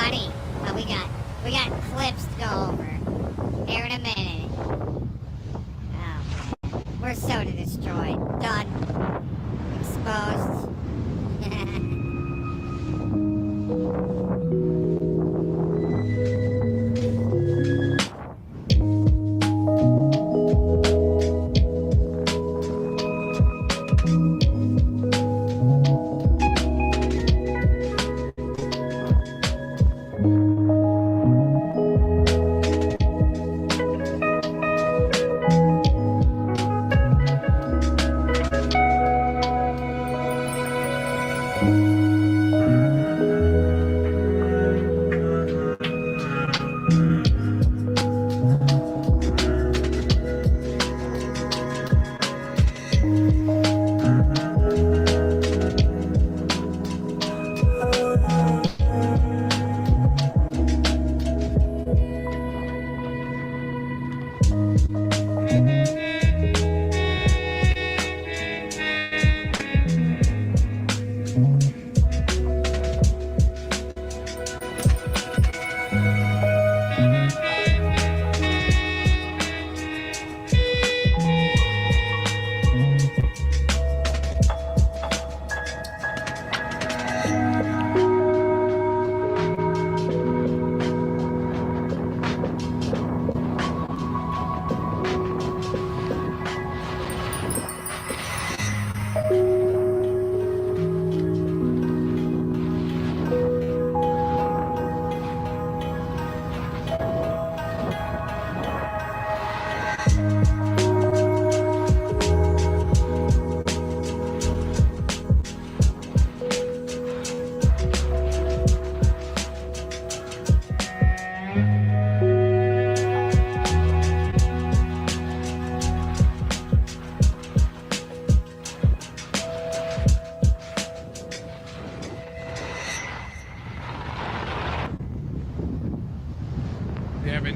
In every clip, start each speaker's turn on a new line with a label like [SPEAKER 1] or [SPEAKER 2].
[SPEAKER 1] funny, but we got clips to go over here in a minute. Oh, we're so destroyed. Done. Exposed.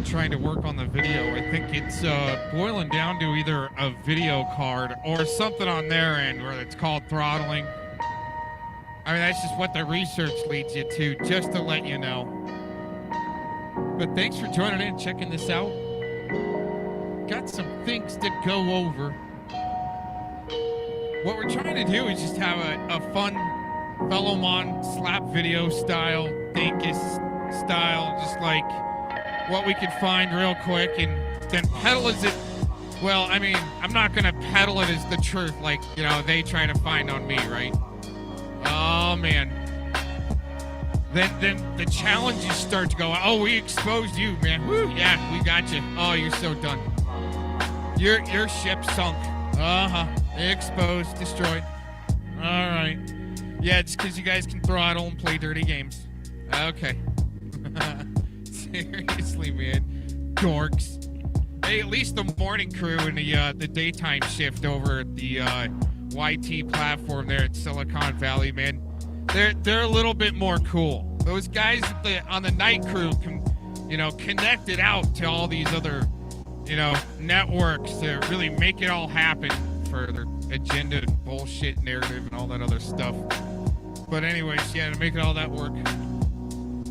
[SPEAKER 2] Trying to work on the video. I think it's boiling down to either a video card or something on their end where it's called throttling. I mean, that's just what the research leads you to, just to let you know. But thanks for joining in and checking this out. Got some things to go over. What we're trying to do is just have a fun FellowMon slap video style, dinkus style, just like what we could find real quick and then peddle as it. Well, I mean, I'm not gonna peddle it as the truth like, you know, they try to find on me, right? Oh man. Then the challenges start to go, oh, we exposed you, man. Woo, yeah, we got you. Oh, you're so done. Your ship sunk. Uh-huh. Exposed, destroyed. All right. Yeah, it's because you guys can throttle and play dirty games. Okay. Seriously, man. Dorks. Hey, at least the morning crew and the daytime shift over at the YT platform there at Silicon Valley, man, they're a little bit more cool. Those guys on the night crew can, you know, connect it out to all these other, you know, networks to really make it all happen for their agenda and bullshit narrative and all that other stuff. But anyways, yeah, to make it all that work,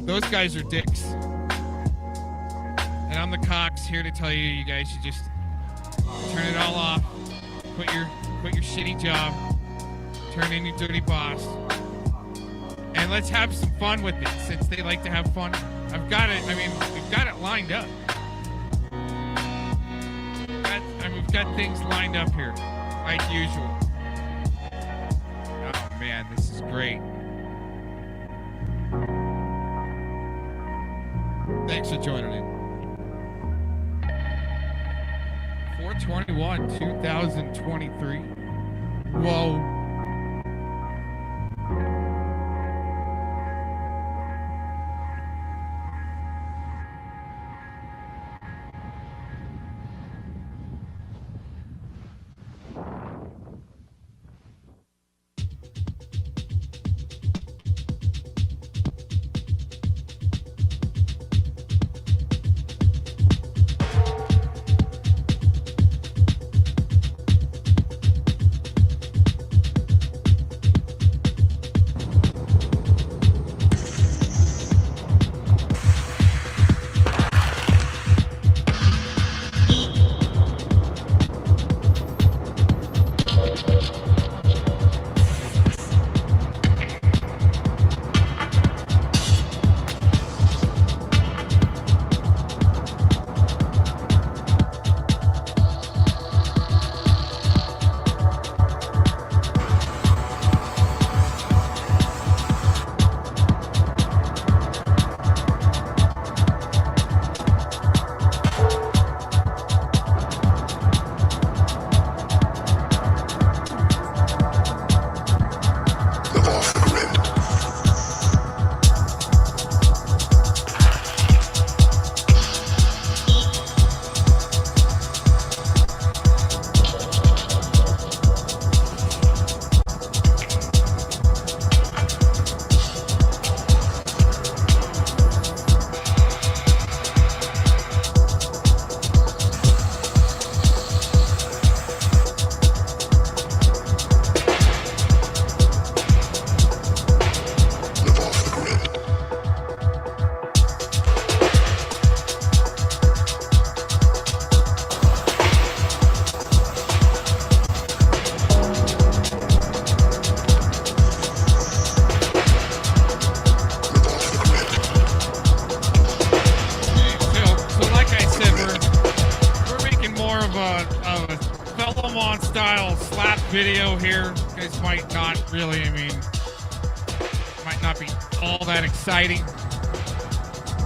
[SPEAKER 2] those guys are dicks. And I'm the Cox here to tell you, you guys should just turn it all off, quit your shitty job, turn in your dirty boss, and let's have some fun with it. Since they like to have fun, I've got it. I mean, we've got it lined up. We've got things lined up here, like usual. Oh man, this is great. Thanks for joining in. 4/21/2023. Whoa. little slap video here. You guys might not really, might not be all that exciting.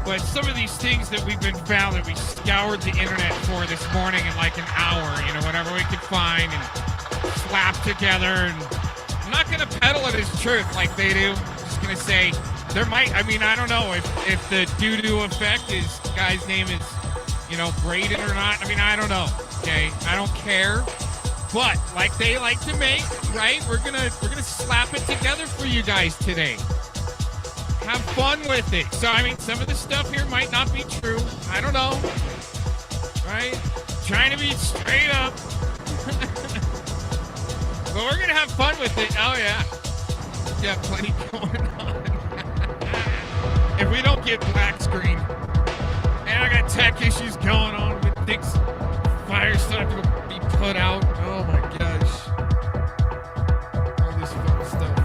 [SPEAKER 2] But some of these things that we've been found that we scoured the internet for this morning in like an hour, whatever we could find and slap together. And I'm not going to peddle it as truth like they do. I'm just going to say there might, I don't know if the DooooderEffect guy's name is, braided or not. I don't know. Okay. I don't care. But like they like to make, right? We're gonna slap it together for you guys today. Have fun with it. So, some of the stuff here might not be true. I don't know. Right? Trying to be straight up. But we're going to have fun with it. Oh, yeah. Yeah, plenty going on. If we don't get black screen. And I got tech issues going on with Dick's fire stuff to be put out. Oh, my gosh. All this fun stuff.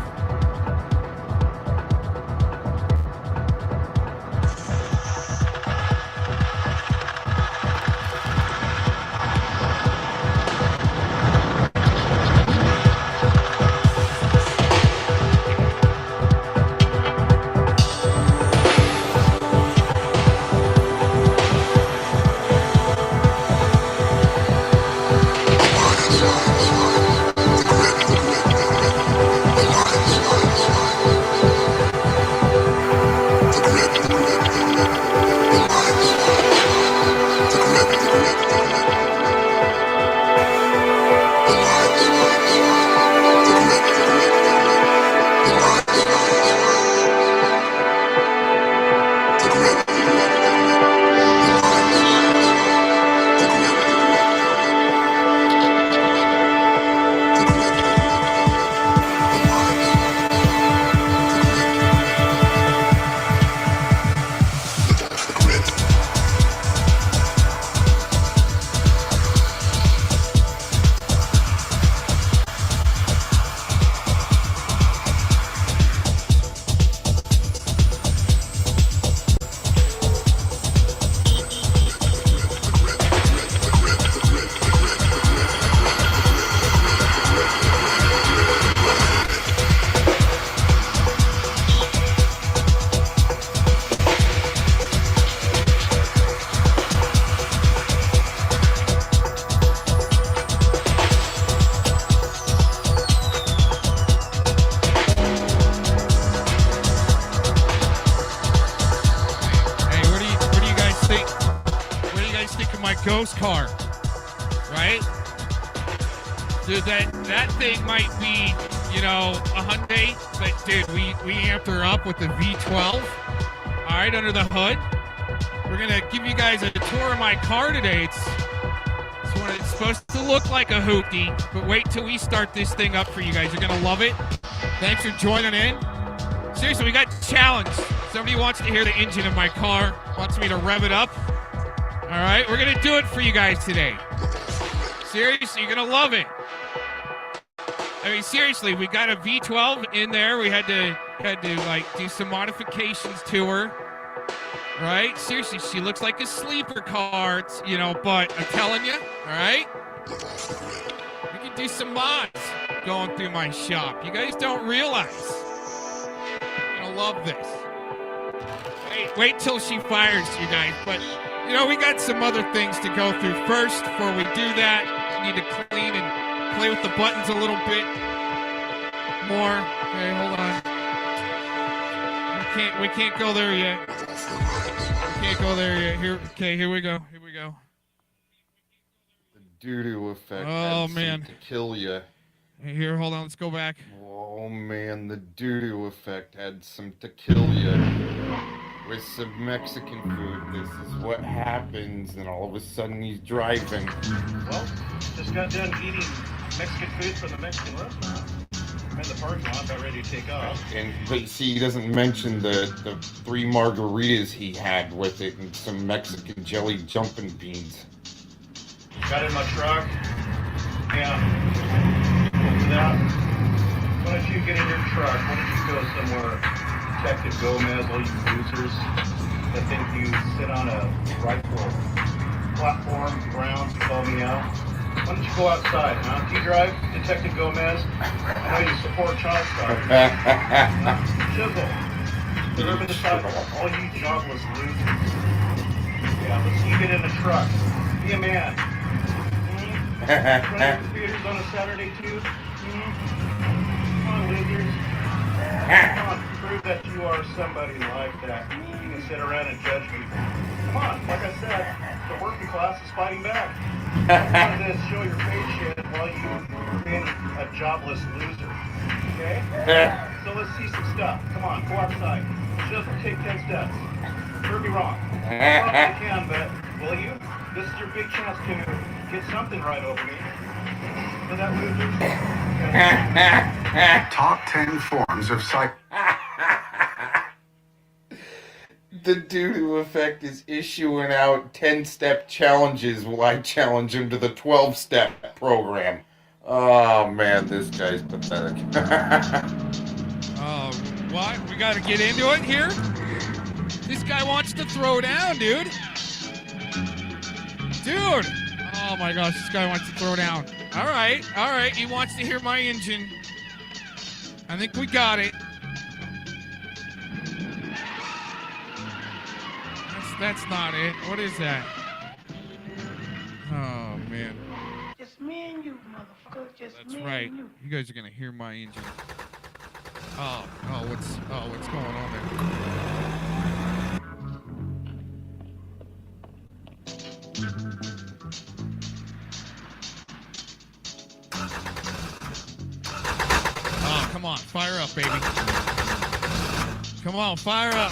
[SPEAKER 2] Ghost car, right? Dude, that thing might be, a Hyundai, but dude, we amped her up with the V12. All right, under the hood. We're gonna give you guys a tour of my car today. It's supposed to look like a hoopty, but wait till we start this thing up for you guys. You're gonna love it. Thanks for joining in. Seriously, we got challenged. Somebody wants to hear the engine of my car, wants me to rev it up. All right, we're gonna do it for you guys today. Seriously, you're gonna love it. Seriously, we got a V12 in there. We had to do some modifications to her. Right? Seriously, she looks like a sleeper car, but I'm telling you, all right? We can do some mods going through my shop. You guys don't realize. You're gonna love this. Wait till she fires, you guys, but we got some other things to go through first. Before we do that, we need to clean and play with the buttons a little bit more. Okay, hold on. We can't go there yet. We can't go there yet. Here we go.
[SPEAKER 3] The DooooderEffect.
[SPEAKER 2] Oh, man.
[SPEAKER 3] To kill you.
[SPEAKER 2] Here, hold on. Let's go back.
[SPEAKER 3] Oh, man. The DooooderEffect had some to kill you. With some Mexican food. This is what happens, and all of a sudden he's driving.
[SPEAKER 4] Well, just got done eating Mexican food from the Mexican restaurant. I'm in the parking lot, about ready to take off.
[SPEAKER 3] But see, he doesn't mention the 3 margaritas he had with it and some Mexican jelly jumping beans.
[SPEAKER 4] Got in my truck. Yeah. Now, why don't you get in your truck? Why don't you go somewhere? Detective Gomez, all you losers that think you sit on a rifle platform, grounds, call me out. Why don't you go outside, huh? Do you drive, Detective Gomez? I know you support child stars. Chisel. Serve in the sidewalk. All you jobless losers. Yeah, let's see you get in the truck. Be a man. Running computers on a Saturday too? Come on, losers. Come on, prove that you are somebody like that. You can sit around and judge people. Come on, like I said, the working class is fighting back. Don't want to show your face shit while you remain a jobless loser. Okay? So let's see some stuff. Come on, go outside. Just take 10 steps. Prove me wrong. Well, I can, but will you? This is your big chance to get something right over me. For that loser. Okay.
[SPEAKER 5] Top 10 forms of psych.
[SPEAKER 3] The DooooderEffect is issuing out 10-step challenges while I challenge him to the 12-step program. Oh man, this guy's pathetic.
[SPEAKER 2] Oh, what? We gotta get into it here? This guy wants to throw down, dude. Dude! Oh my gosh, this guy wants to throw down. Alright, he wants to hear my engine. I think we got it. That's not it. What is that? Oh man.
[SPEAKER 6] Just me and you, motherfucker. Just
[SPEAKER 2] That's
[SPEAKER 6] me
[SPEAKER 2] right.
[SPEAKER 6] and you.
[SPEAKER 2] You guys are gonna hear my engine. What's going on there? Oh, come on, fire up, baby. Come on, fire up.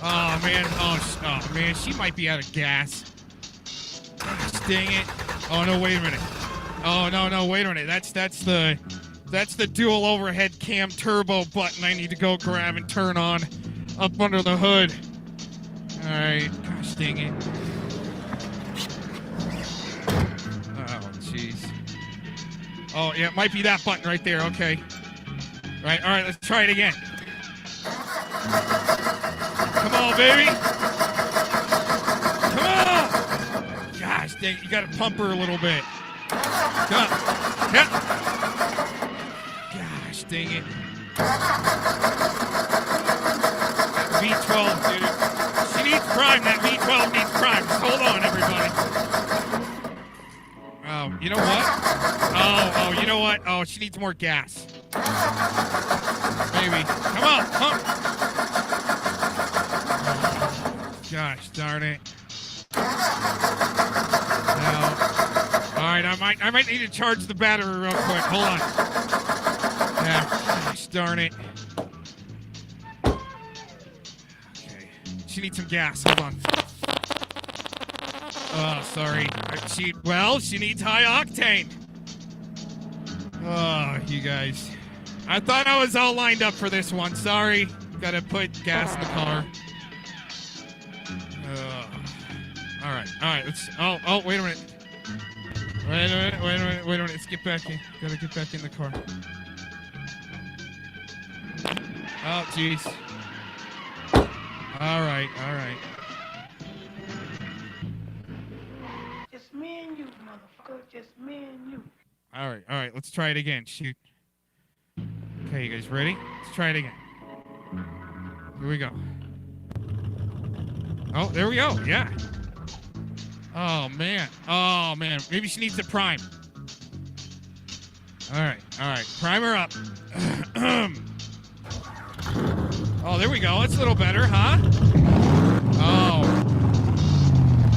[SPEAKER 2] Oh man, oh man, she might be out of gas. Gosh, dang it. Oh no, wait a minute. Oh no, wait a minute. That's the dual overhead cam turbo button I need to go grab and turn on up under the hood. Alright, gosh dang it. Oh jeez. Oh yeah, it might be that button right there, okay. Alright, let's try it again. Come on, baby. Come on. Gosh dang it, you gotta pump her a little bit. Come on. Yeah. Gosh dang it. That V12, dude. She needs prime. That V12 needs prime. Just hold on, everybody. Oh, you know what? Oh, you know what? Oh, she needs more gas. Maybe. Come on, pump. Gosh darn it. Now, all right, I might need to charge the battery real quick. Hold on. Yeah, gosh darn it. Okay, she needs some gas. Hold on. Oh, sorry. She needs high octane. Oh, you guys. I thought I was all lined up for this one. Sorry. Gotta put gas in the car. All right. Let's. Oh, wait a minute. Wait a minute. Let's get back in. Gotta get back in the car. Oh, jeez. All right.
[SPEAKER 6] Just me and you, motherfucker. Just me and you.
[SPEAKER 2] All right. Let's try it again. Shoot. Okay, you guys ready? Let's try it again. Here we go. Oh, there we go. Yeah. Oh, man. Maybe she needs the prime. All right. Prime her up. Oh, there we go. It's a little better, huh?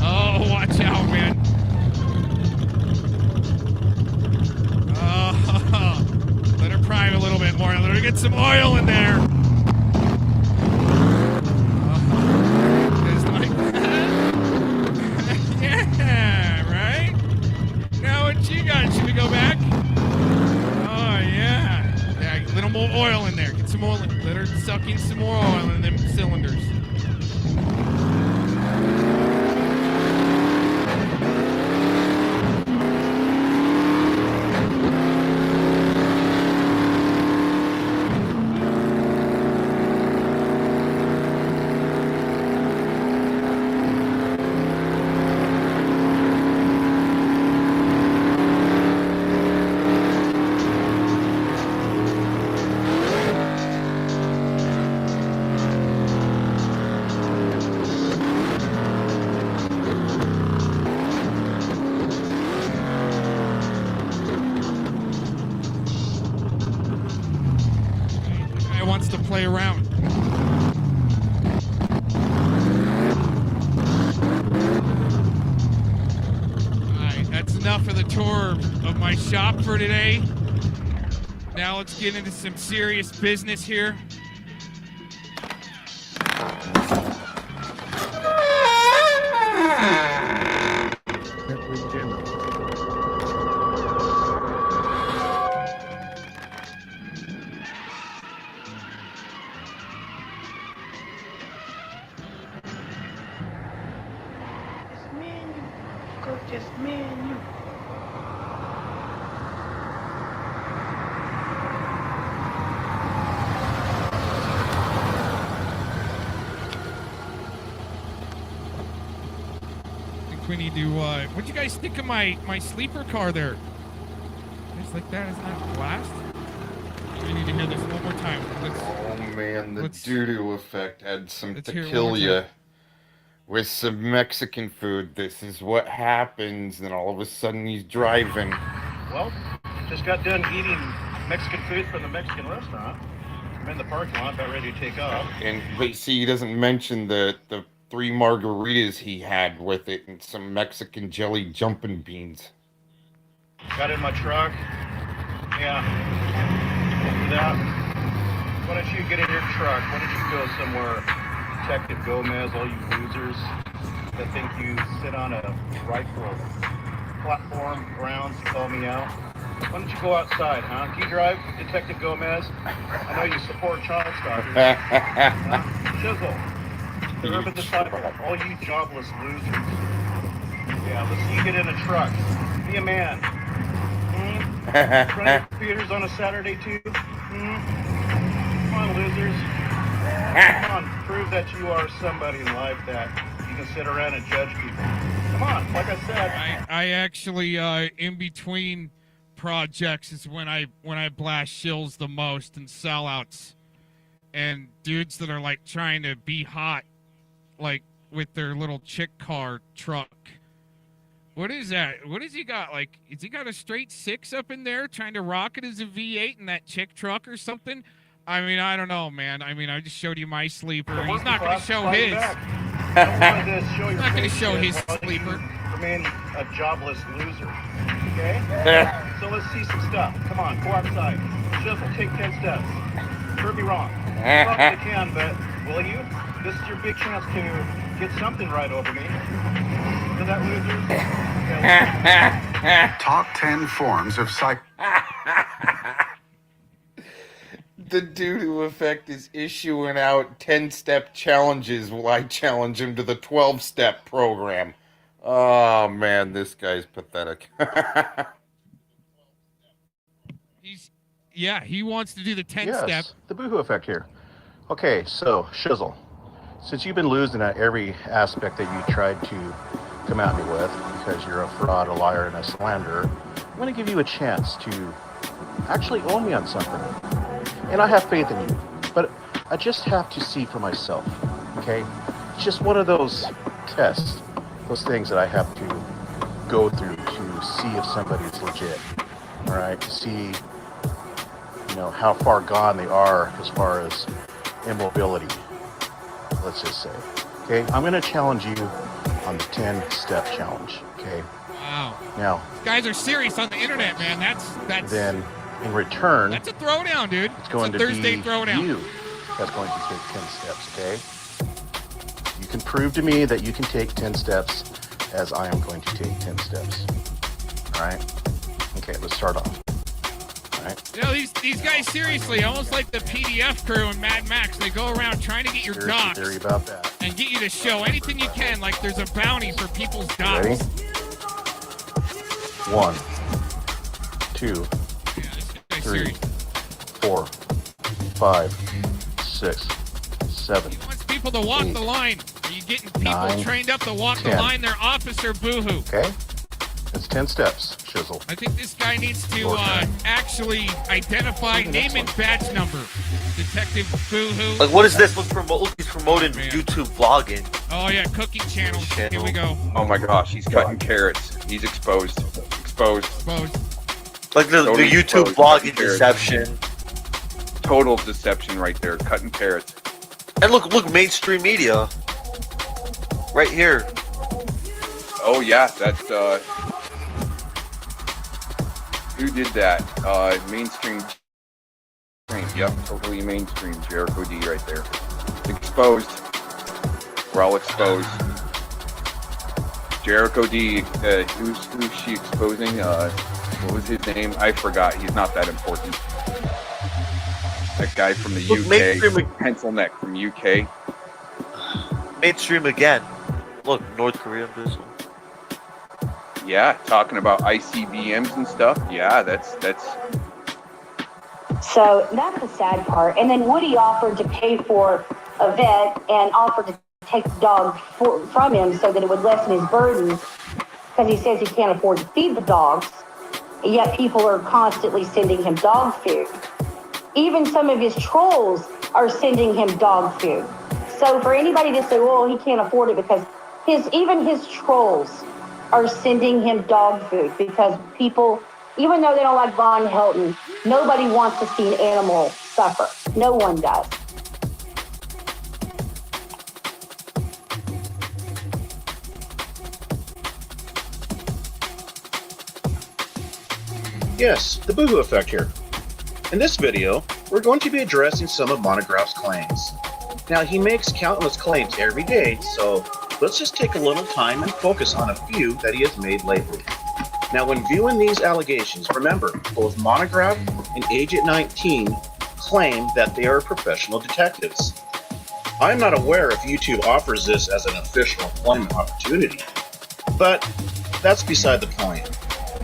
[SPEAKER 2] Oh, watch out, man. Oh, let her prime a little bit more. Let her get some oil in there. Just like that. Yeah, right? Now what you got? Should we go back? Oh, yeah. Yeah, a little more oil in there. Get some oil. Let her suck in some more oil in them cylinders. for the tour of my shop for today. Now let's get into some serious business here.
[SPEAKER 6] Just me and you, motherfucker. Just me and you.
[SPEAKER 2] I think we need to, what'd you guys think of my sleeper car there? You guys like that? Isn't that a blast? We need to hear this one more time.
[SPEAKER 3] Oh man, the
[SPEAKER 2] let's-
[SPEAKER 3] DooooderEffect had some
[SPEAKER 2] let's hear it one more
[SPEAKER 3] tequila with some Mexican food. This is what happens, and all of a sudden he's driving.
[SPEAKER 4] Well, just got done eating Mexican food from the Mexican restaurant. I'm in the parking lot, about ready to take off.
[SPEAKER 3] But see, he doesn't mention the 3 margaritas he had with it and some Mexican jelly jumping beans.
[SPEAKER 4] Got in my truck. Yeah. After that, why don't you get in your truck? Why don't you go somewhere, Detective Gomez, all you losers that think you sit on a rifle platform, grounds, to call me out. Why don't you go outside, huh? Do you drive, Detective Gomez? I know you support child stalkers. Huh? Chisel. The urban disciple. All you jobless losers. Yeah, let's see you get in a truck. Be a man. Running computers on a Saturday too? Come on, losers. Come on, prove that you are somebody in life that you can sit around and judge people. Come on, like I said.
[SPEAKER 2] I actually, in between projects is when I blast shills the most and sellouts. And dudes that are like trying to be hot, like with their little chick car truck. What is that? What has he got? Like, has he got a straight 6 up in there trying to rock it as a V8 in that chick truck or something? I mean, I don't know, man. I mean, I just showed you my sleeper. He's not going to show his.
[SPEAKER 4] He's
[SPEAKER 2] not going to show his sleeper.
[SPEAKER 4] Remain a jobless loser. Okay? So let's see some stuff. Come on, go outside. Chisel, take 10 steps. Prove me wrong. Probably can, but will you? This is your big chance to get something right over me. So that losers.
[SPEAKER 5] Top 10 forms of
[SPEAKER 3] The DooooderEffect is issuing out 10-step challenges while I challenge him to the 12-step program. Oh man, this guy's pathetic.
[SPEAKER 2] He wants to do the 10-step.
[SPEAKER 4] Yes, the Boohoo Effect here. Okay, so, Shizzle, since you've been losing at every aspect that you tried to come at me with, because you're a fraud, a liar, and a slanderer, I'm going to give you a chance to actually own me on something. And I have faith in you, but I just have to see for myself, okay? It's just one of those tests, those things that I have to go through to see if somebody's legit, all right? To see, you know, how far gone they are as far as immobility, let's just say. Okay, I'm going to challenge you on the 10-step challenge, okay?
[SPEAKER 2] Wow.
[SPEAKER 4] Now,
[SPEAKER 2] these guys are serious on the internet, man. That's
[SPEAKER 4] then in return,
[SPEAKER 2] that's a throwdown, dude.
[SPEAKER 4] it's going
[SPEAKER 2] a
[SPEAKER 4] to
[SPEAKER 2] Thursday
[SPEAKER 4] be
[SPEAKER 2] throwdown.
[SPEAKER 4] you that's going to take 10 steps, okay? You can prove to me that you can take 10 steps as I am going to take 10 steps. All right? Okay, let's start off. All right?
[SPEAKER 2] You know, these guys, seriously, almost like the PDF crew in Mad Max, they go around trying to get your
[SPEAKER 4] Conspiracy
[SPEAKER 2] docs
[SPEAKER 4] theory about that.
[SPEAKER 2] and get you to show anything you can, like there's a bounty for people's docs.
[SPEAKER 4] Ready? 1, 2,
[SPEAKER 2] Yeah, this guy's
[SPEAKER 4] 3,
[SPEAKER 2] serious.
[SPEAKER 4] 4, 5, 6, 7.
[SPEAKER 2] He wants people to walk
[SPEAKER 4] 8,
[SPEAKER 2] the line. Are you getting people
[SPEAKER 4] 9,
[SPEAKER 2] trained up to walk the
[SPEAKER 4] 10.
[SPEAKER 2] line? They're Officer Boohoo.
[SPEAKER 4] Okay? That's 10 steps, Shizzle.
[SPEAKER 2] I think this guy needs to
[SPEAKER 4] Your turn.
[SPEAKER 2] actually identify name and badge number. Detective Boohoo.
[SPEAKER 7] Like, what is this? He's promoting
[SPEAKER 2] Man.
[SPEAKER 7] YouTube vlogging.
[SPEAKER 2] Oh yeah, cooking channel. Here we go.
[SPEAKER 8] Oh my gosh, he's cutting carrots. He's exposed.
[SPEAKER 2] Exposed.
[SPEAKER 7] Like the
[SPEAKER 8] Totally
[SPEAKER 7] YouTube
[SPEAKER 8] exposed,
[SPEAKER 7] vlogging
[SPEAKER 8] cutting carrots.
[SPEAKER 7] deception.
[SPEAKER 8] Total deception right there, cutting carrots.
[SPEAKER 7] And look, mainstream media. Right here.
[SPEAKER 8] Oh yeah, that's Who did that? Mainstream. Yep, totally mainstream. Jericho D right there. Exposed. We're all exposed. Jericho D. Who's she exposing? What was his name? I forgot. He's not that important. That guy from the
[SPEAKER 7] Look, mainstream,
[SPEAKER 8] UK. Pencil neck from UK.
[SPEAKER 7] mainstream again. Look, North Korean missile.
[SPEAKER 8] Yeah, talking about ICBMs and stuff. Yeah, that's.
[SPEAKER 9] So that's the sad part. And then Woody offered to pay for a vet and offered to take the dog from him so that it would lessen his burden, because he says he can't afford to feed the dogs. And yet people are constantly sending him dog food. Even some of his trolls are sending him dog food. So for anybody to say, well, he can't afford it, because even his trolls are sending him dog food, because people, even though they don't like Von Helton, nobody wants to see an animal suffer. No one does.
[SPEAKER 10] Yes, the DooooderEffect here. In this video, we're going to be addressing some of Monograph's claims. Now, he makes countless claims every day, so let's just take a little time and focus on a few that he has made lately. Now, when viewing these allegations, remember, both Monograph and Agent 19 claim that they are professional detectives. I'm not aware if YouTube offers this as an official employment opportunity, but that's beside the point.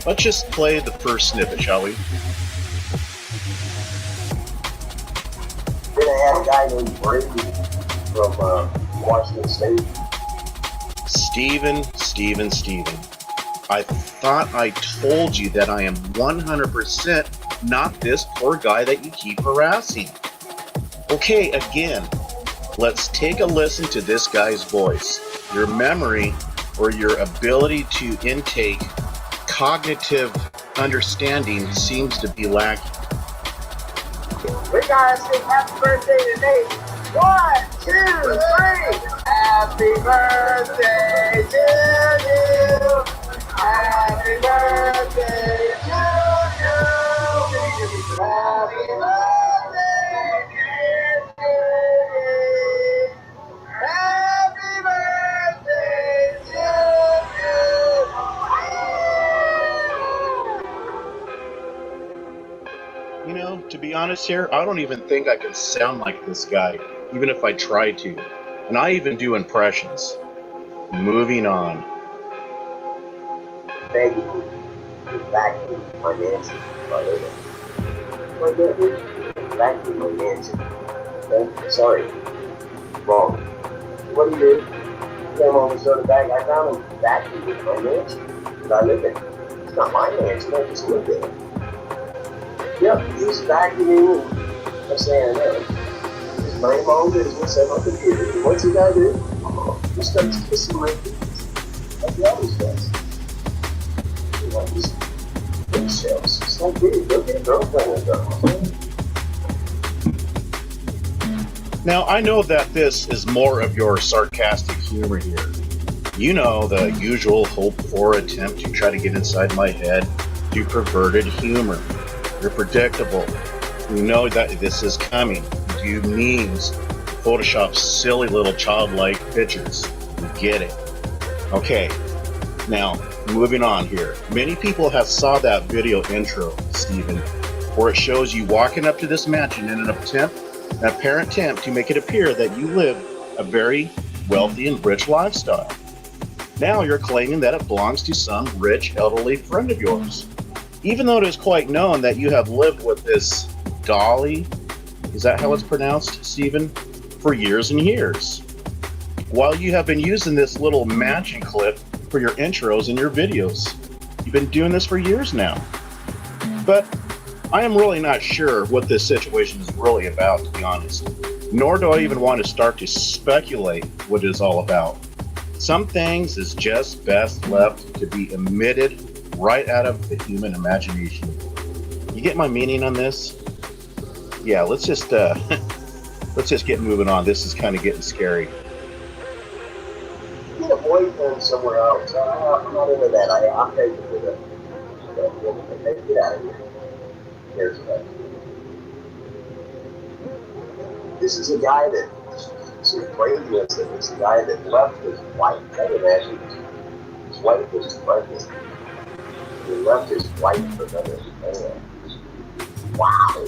[SPEAKER 10] Let's just play the first snippet, shall we?
[SPEAKER 11] Then I had a guy named Brady from Washington State.
[SPEAKER 10] Steven. I thought I told you that I am 100% not this poor guy that you keep harassing. Okay, again, let's take a listen to this guy's voice. Your memory or your ability to intake cognitive understanding seems to be lacking.
[SPEAKER 11] We gotta sing happy birthday today. 1, 2, 3. Happy birthday to you. Happy birthday to you. Happy birthday, dear Judy. Happy birthday to you.
[SPEAKER 10] You know, to be honest here, I don't even think I can sound like this guy, even if I try to. And I even do impressions. Moving on.
[SPEAKER 11] Thank you for backing my mansion, my lady. My goodness, backing my mansion. Okay? Sorry. Wrong. What do you do? Came home and showed the bag. I found him backing my mansion that I live in. It's not my mansion, I just live in it. Yep, he's vacuuming and I'm saying, no. Just mind my own business at my computer. And what's he gotta do? He starts kissing my feet. Like he always does. You know, he's eggshells. It's like, dude, go get a girlfriend or something.
[SPEAKER 10] Now, I know that this is more of your sarcastic humor here. You know, the usual hope-for attempt to try to get inside my head, do perverted humor. You're predictable. You know that this is coming. You do memes, Photoshop silly little childlike pictures. You get it. Okay, now moving on here. Many people have saw that video intro, Steven, where it shows you walking up to this mansion in an apparent attempt to make it appear that you live a very wealthy and rich lifestyle. Now you're claiming that it belongs to some rich elderly friend of yours, even though it is quite known that you have lived with this Dolly, is that how it's pronounced, Steven, for years and years, while you have been using this little mansion clip for your intros and your videos. You've been doing this for years now. But I am really not sure what this situation is really about, to be honest. Nor do I even want to start to speculate what it is all about. Some things is just best left to be emitted right out of the human imagination. You get my meaning on this? Yeah, let's just get moving on. This is kind of getting scary.
[SPEAKER 11] Get a boyfriend somewhere else. I'm not into that. I'll take it with it. Get out of here. Here's what. This is a guy that, so crazy is that this guy that left his wife. I imagine his wife was pregnant. He left his wife for another man. Wow.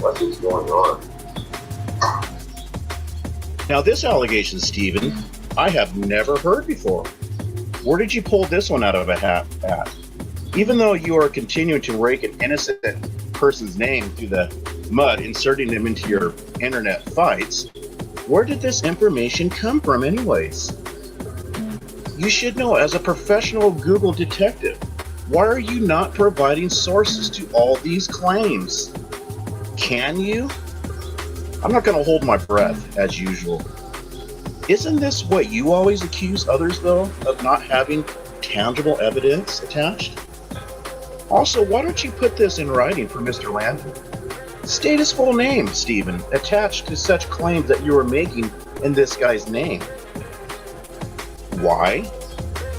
[SPEAKER 11] What is going on?
[SPEAKER 10] Now, this allegation, Stephen, I have never heard before. Where did you pull this one out of a hat at? Even though you are continuing to rake an innocent person's name through the mud, inserting them into your internet fights, where did this information come from anyways? You should know, as a professional Google detective, why are you not providing sources to all these claims? Can you? I'm not going to hold my breath, as usual. Isn't this what you always accuse others, though, of not having tangible evidence attached? Also, why don't you put this in writing for Mr. Landon? State his full name, Stephen, attached to such claims that you are making in this guy's name. Why?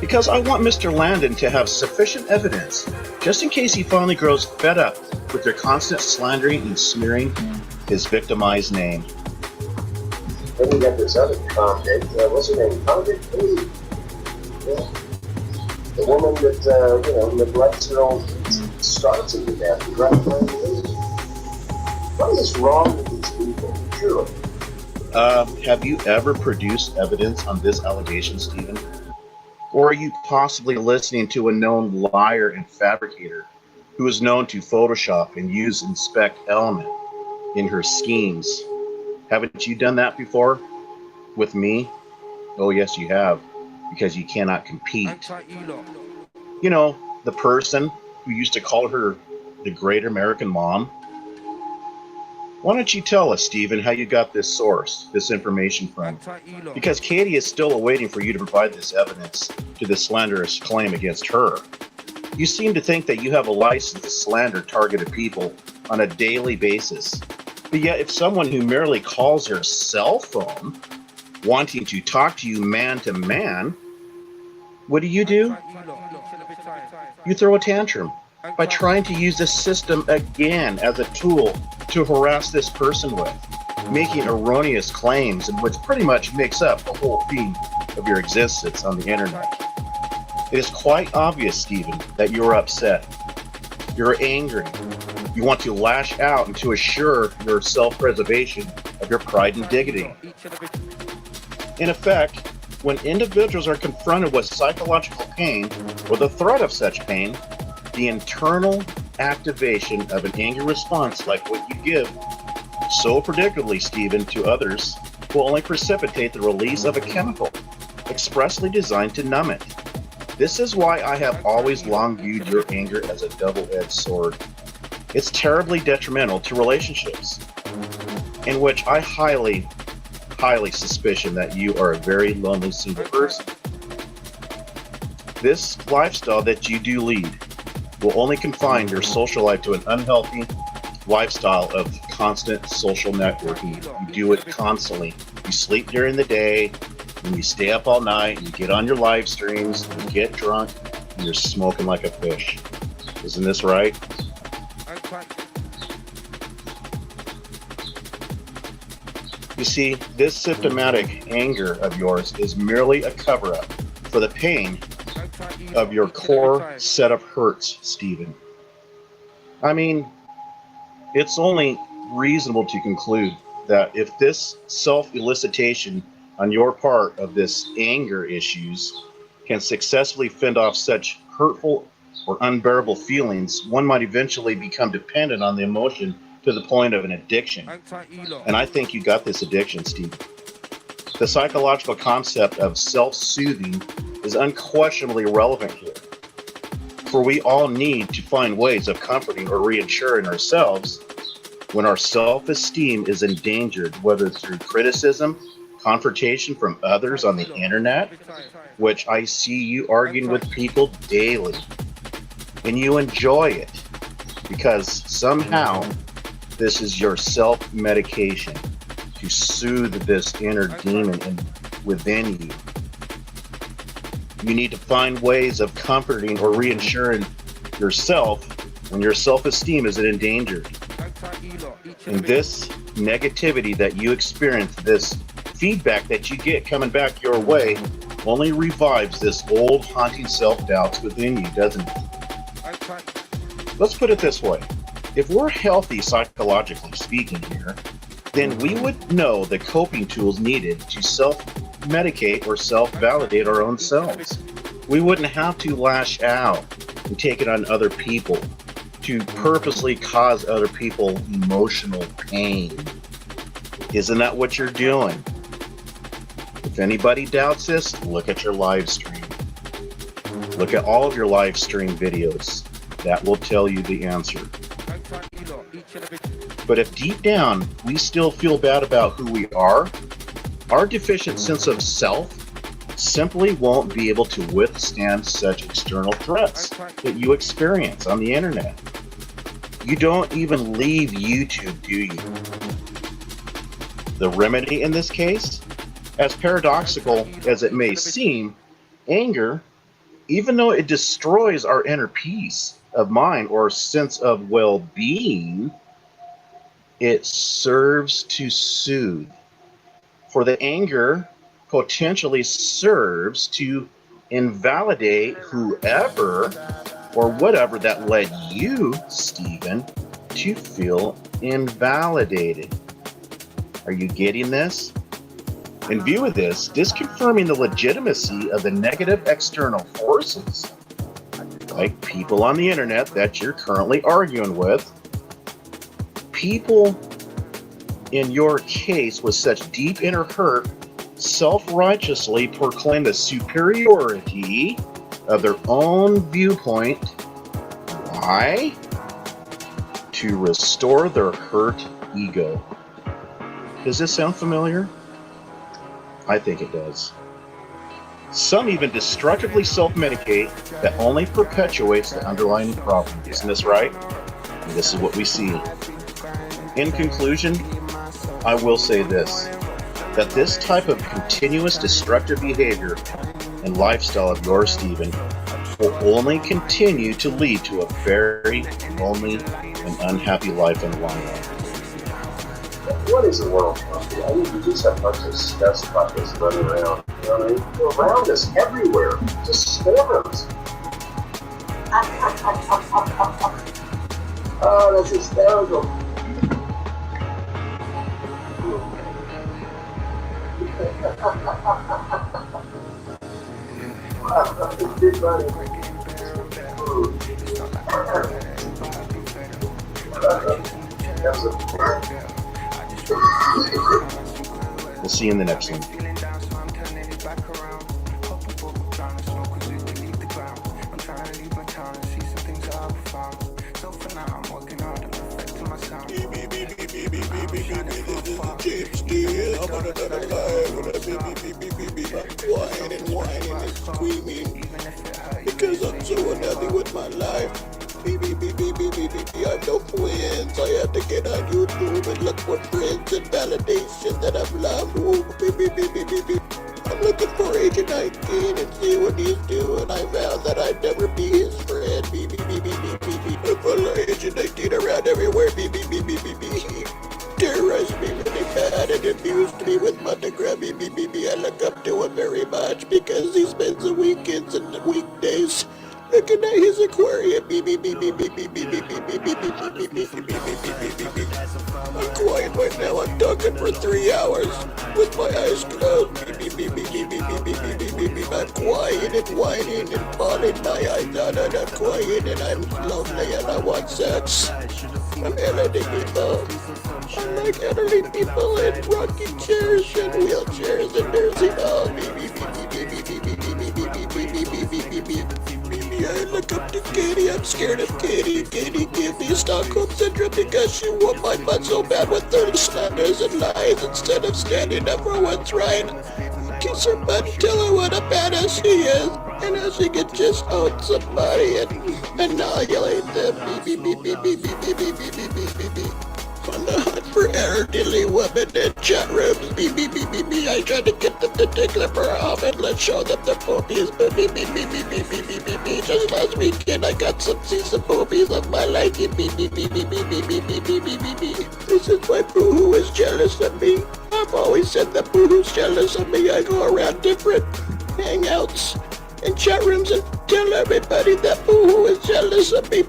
[SPEAKER 10] Because I want Mr. Landon to have sufficient evidence, just in case he finally grows fed up with your constant slandering and smearing his victimized name.
[SPEAKER 11] Then we got this other convict, what's her name? Convict? Yeah. The woman that, neglects her own starts in the death. What is wrong with these people? Truly.
[SPEAKER 10] Have you ever produced evidence on this allegation, Stephen? Or are you possibly listening to a known liar and fabricator who is known to Photoshop and use inspect element in her schemes? Haven't you done that before with me? Oh, yes, you have, because you cannot compete. You know, the person who used to call her the Great American Mom? Why don't you tell us, Stephen, how you got this source, this information from? Because Katie is still awaiting for you to provide this evidence to the slanderous claim against her. You seem to think that you have a license to slander targeted people on a daily basis. But yet, if someone who merely calls her cell phone, wanting to talk to you man to man, what do? You throw a tantrum by trying to use the system again as a tool to harass this person with, making erroneous claims, and which pretty much makes up the whole theme of your existence on the internet. It is quite obvious, Stephen, that you're upset. You're angry. You want to lash out and to assure your self-preservation of your pride and dignity. In effect, when individuals are confronted with psychological pain or the threat of such pain, the internal activation of an anger response like what you give so predictably, Stephen, to others will only precipitate the release of a chemical expressly designed to numb it. This is why I have always long viewed your anger as a double-edged sword. It's terribly detrimental to relationships, in which I highly suspicion that you are a very lonely single person. This lifestyle that you do lead will only confine your social life to an unhealthy lifestyle of constant social networking. You do it constantly. You sleep during the day, and you stay up all night, and you get on your live streams, and you get drunk, and you're smoking like a fish. Isn't this right? You see, this symptomatic anger of yours is merely a cover-up for the pain of your core set of hurts, Stephen. I mean, it's only reasonable to conclude that if this self-elicitation on your part of this anger issues can successfully fend off such hurtful or unbearable feelings, one might eventually become dependent on the emotion to the point of an addiction. And I think you got this addiction, Steve. The psychological concept of self-soothing is unquestionably relevant here. For we all need to find ways of comforting or reassuring ourselves when our self-esteem is endangered, whether through criticism, confrontation from others on the internet, which I see you arguing with people daily, and you enjoy it because somehow this is your self-medication to soothe this inner demon within you. You need to find ways of comforting or reassuring yourself when your self-esteem is endangered. And this negativity that you experience, this feedback that you get coming back your way, only revives this old haunting self-doubts within you, doesn't it? Let's put it this way. If we're healthy psychologically speaking here, then we would know the coping tools needed to self-medicate or self-validate our own selves. We wouldn't have to lash out and take it on other people to purposely cause other people emotional pain. Isn't that what you're doing? If anybody doubts this, look at your live stream. Look at all of your live stream videos. That will tell you the answer. But if deep down we still feel bad about who we are, our deficient sense of self simply won't be able to withstand such external threats that you experience on the internet. You don't even leave YouTube, do you? The remedy in this case, as paradoxical as it may seem, anger, even though it destroys our inner peace of mind or sense of well-being, it serves to soothe. For the anger potentially serves to invalidate whoever or whatever that led you, Stephen, to feel invalidated. Are you getting this? In view of this, disconfirming the legitimacy of the negative external forces, like people on the internet that you're currently arguing with, people in your case with such deep inner hurt self-righteously proclaim the superiority of their own viewpoint. Why? To restore their hurt ego. Does this sound familiar? I think it does. Some even destructively self-medicate that only perpetuates the underlying problem. Isn't this right? And this is what we see. In conclusion, I will say this, that this type of continuous destructive behavior and lifestyle of yours, Stephen, will only continue to lead to a very lonely and unhappy life in the long run.
[SPEAKER 11] What is the world? I mean, you just have a bunch of stuff like this running around. You know what I mean? They're around us everywhere. Just swarms. Oh, that's hysterical. It's too funny.
[SPEAKER 10] We'll see you in the next one.
[SPEAKER 12] Whining and whining and screaming because I'm so unhappy with my life. I have no friends. I have to get on YouTube and look for friends and validation that I'm loved. I'm looking for Agent Makin and see what he's doing. I vow that I'd never be his friend. I follow Agent Makin around everywhere. He terrorized me really bad and abused me with monograph. I look up to him very much because he spends the weekends and the weekdays looking at his aquarium. I'm quiet right now. I'm talking for 3 hours with my eyes closed. I'm quiet and whining and bawling my eyes out, and I'm quiet and I'm lonely and I want sex. I'm elderly people. I like elderly people in rocking chairs and wheelchairs and nursing homes. I look up to Katie. I'm scared of Katie. Katie gave me Stockholm Syndrome because she whooped my butt so bad with 30 slanders and lies instead of standing up for what's right. Kiss her butt and tell her what a badass she is and how she can just own somebody and annihilate them. on the hunt for elderly women in chat rooms. I tried to get them to take their bra off and let's show them the boobies. Just last weekend I got some decent boobies of my liking. This is why Boo-hoo is jealous of me. I've always said that Boo-hoo's jealous of me. I go around different hangouts and chat rooms and tell everybody that Boo-hoo is jealous of me.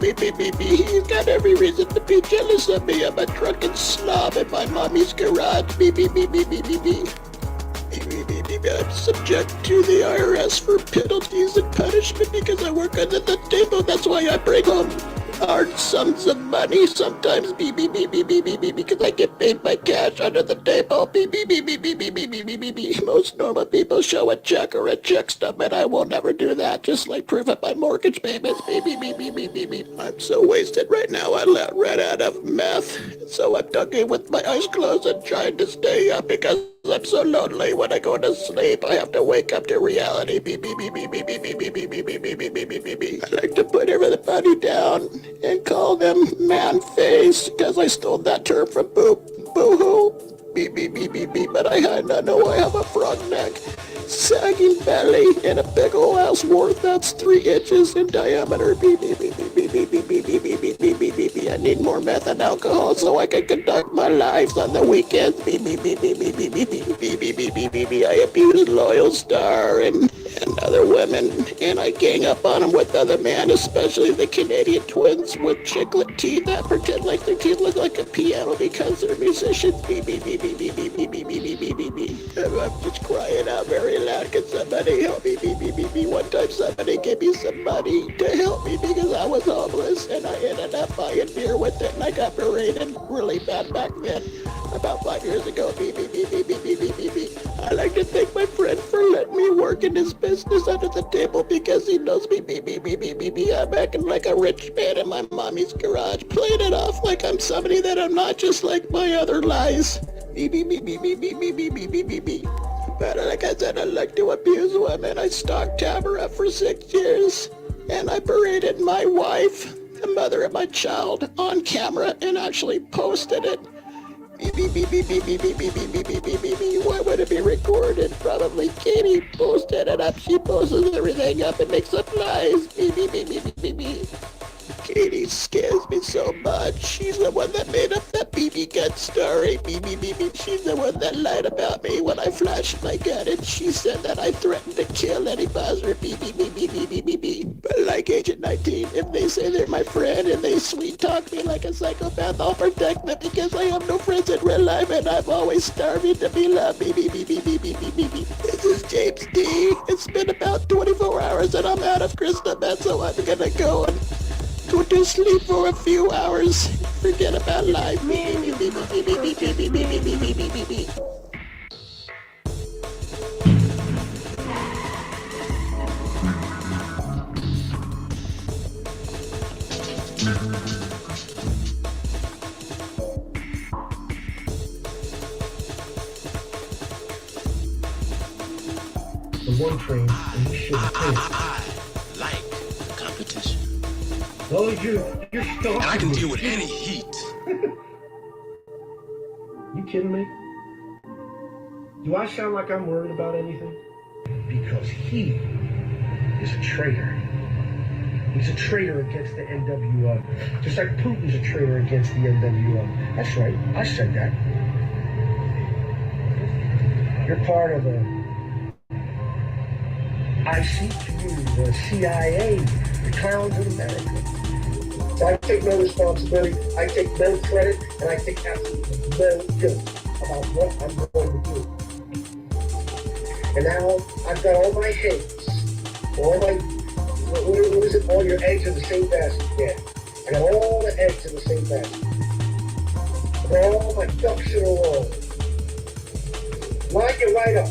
[SPEAKER 12] He's got every reason to be jealous of me. I'm a drunken slob in my mommy's garage. I'm subject to the IRS for penalties and punishment because I work under the table. That's why I bring home large sums of money sometimes. Because I get paid by cash under the table. Most normal people show a check or a check stub, and I will never do that. Just like proof of my mortgage payments. I'm so wasted right now. I ran out of meth, so I'm tucking with my eyes closed and trying to stay up because I'm so lonely. When I go to sleep, I have to wake up to reality. I like to put everybody down and call them man face because I stole that term from Boo-hoo. But I know I have a frog neck, sagging belly, and a big ol' ass wart that's 3 inches in diameter. I need more meth and alcohol so I can conduct my lives on the weekends. I abuse Loyal Star and other women, and I gang up on them with other men, especially the Canadian twins with chiclet teeth that pretend like their teeth look like a piano because they're musicians. I'm just crying out very loud. Can somebody help me? One time somebody gave me some money to help me because I was homeless, and I ended up buying beer with it, and I got berated really bad back then. About 5 years ago. I like to thank my friend for letting me work in his business under the table because he knows me. I'm acting like a rich man in my mommy's garage, playing it off like I'm somebody that I'm not, just like my other lies. But like I said, I like to abuse women. I stalked Tamara for 6 years, and I berated my wife, the mother of my child, on camera and actually posted it. Why would it be recorded? Probably Katie posted it up. She posts everything up and makes up lies. Katie scares me so much. She's the one that made up that BB gun story. She's the one that lied about me when I flashed my gun, and she said that I threatened to kill any buzzer. But like Agent 19, if they say they're my friend and they sweet talk me like a psychopath, I'll protect them because I have no friends in real life and I'm always starving to be loved. This is James D. It's been about 24 hours and I'm out of crystal meth, so I'm gonna go and go to sleep for a few hours. Forget about life.
[SPEAKER 11] The one train, and you should have
[SPEAKER 12] I like competition.
[SPEAKER 11] Well, you're stalking
[SPEAKER 12] And I can
[SPEAKER 11] me.
[SPEAKER 12] deal with any heat.
[SPEAKER 11] You kidding me? Do I sound like I'm worried about anything? Because he is a traitor. He's a traitor against the NWO. Just like Putin's a traitor against the NWO. That's right, I said that. You're part of the ICQ, the CIA, the clowns of America. So I take no responsibility, I take no credit, and I take absolutely no guilt about what I'm going to do. And now I've got all my eggs, all my, what is it, all your eggs in the same basket, yeah. I got all the eggs in the same basket. I got all my ducks in a row. Line you right up.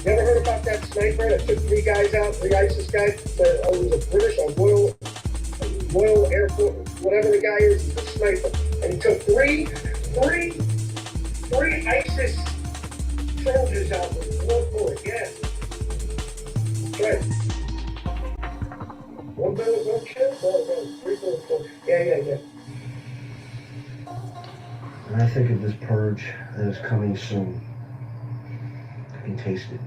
[SPEAKER 11] You ever heard about that sniper that took 3 guys out, 3 ISIS guys? It was a British, a Royal Air Force, whatever the guy is, he's a sniper. And he took three ISIS soldiers out with 1 bullet, yeah. Right. 1 bullet, 1 kill? No, 3 bullets, 1. Yeah. think of this purge that is coming soon. I can taste it.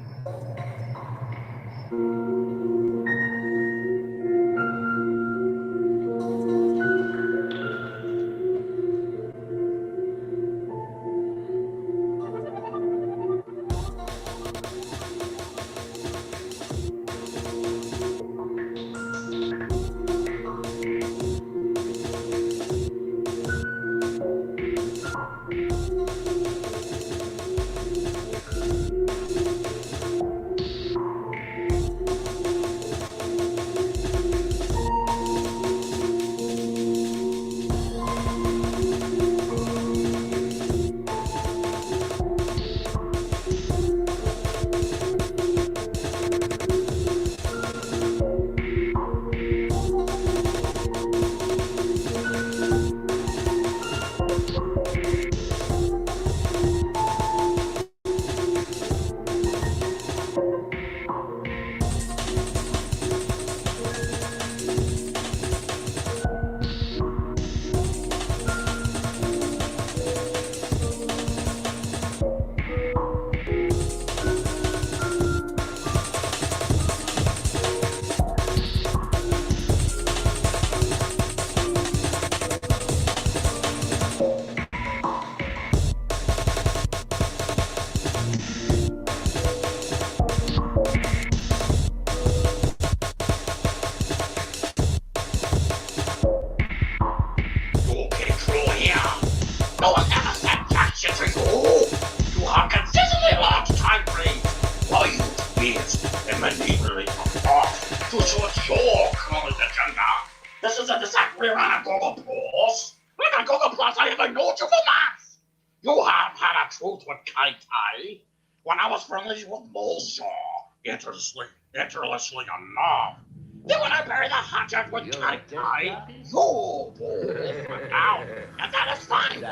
[SPEAKER 13] Interestingly enough, then when I bury the hot dog with tight tie, you both went out, and that is fine.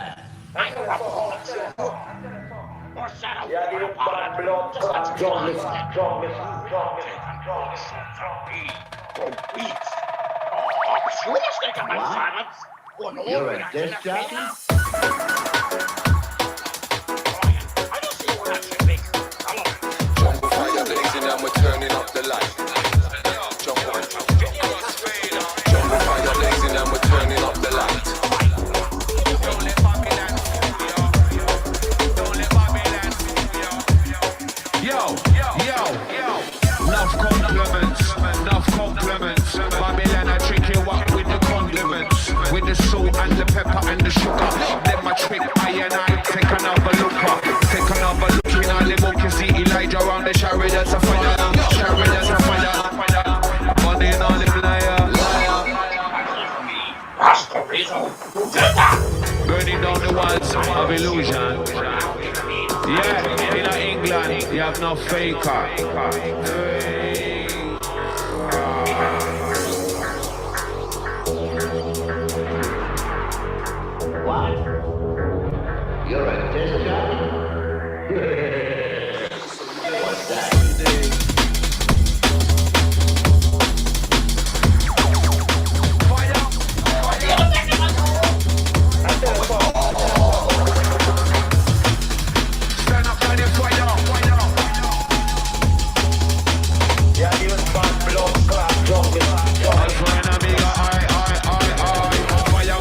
[SPEAKER 13] I know what bullets or set a war upon it, just let you fly it. For weeks. Oh, you mistake my silence. Oh, no, you're a disc jockey? I don't see where that should make relevant.
[SPEAKER 14] Jump fire blazing and we're turning up the light. Jump fire blazing and we're turning up the light. Don't let Babylon fool ya. Don't let Babylon fool ya. Yo. Enough compliments. Babylon, I trick you up with the condiments, with the salt and the pepper and the sugar. Then my trick, I take another look up. Take another look in all the book. You see Elijah around the chariots of fire. Chariots of fire. Money on the liar. Burning down the walls of illusion. Yeah, in England, you have no faker.
[SPEAKER 11] What? You're a disc jockey? What's that?
[SPEAKER 14] Stand up by the fire. Yeah, you spot blood clot, jumping. Fire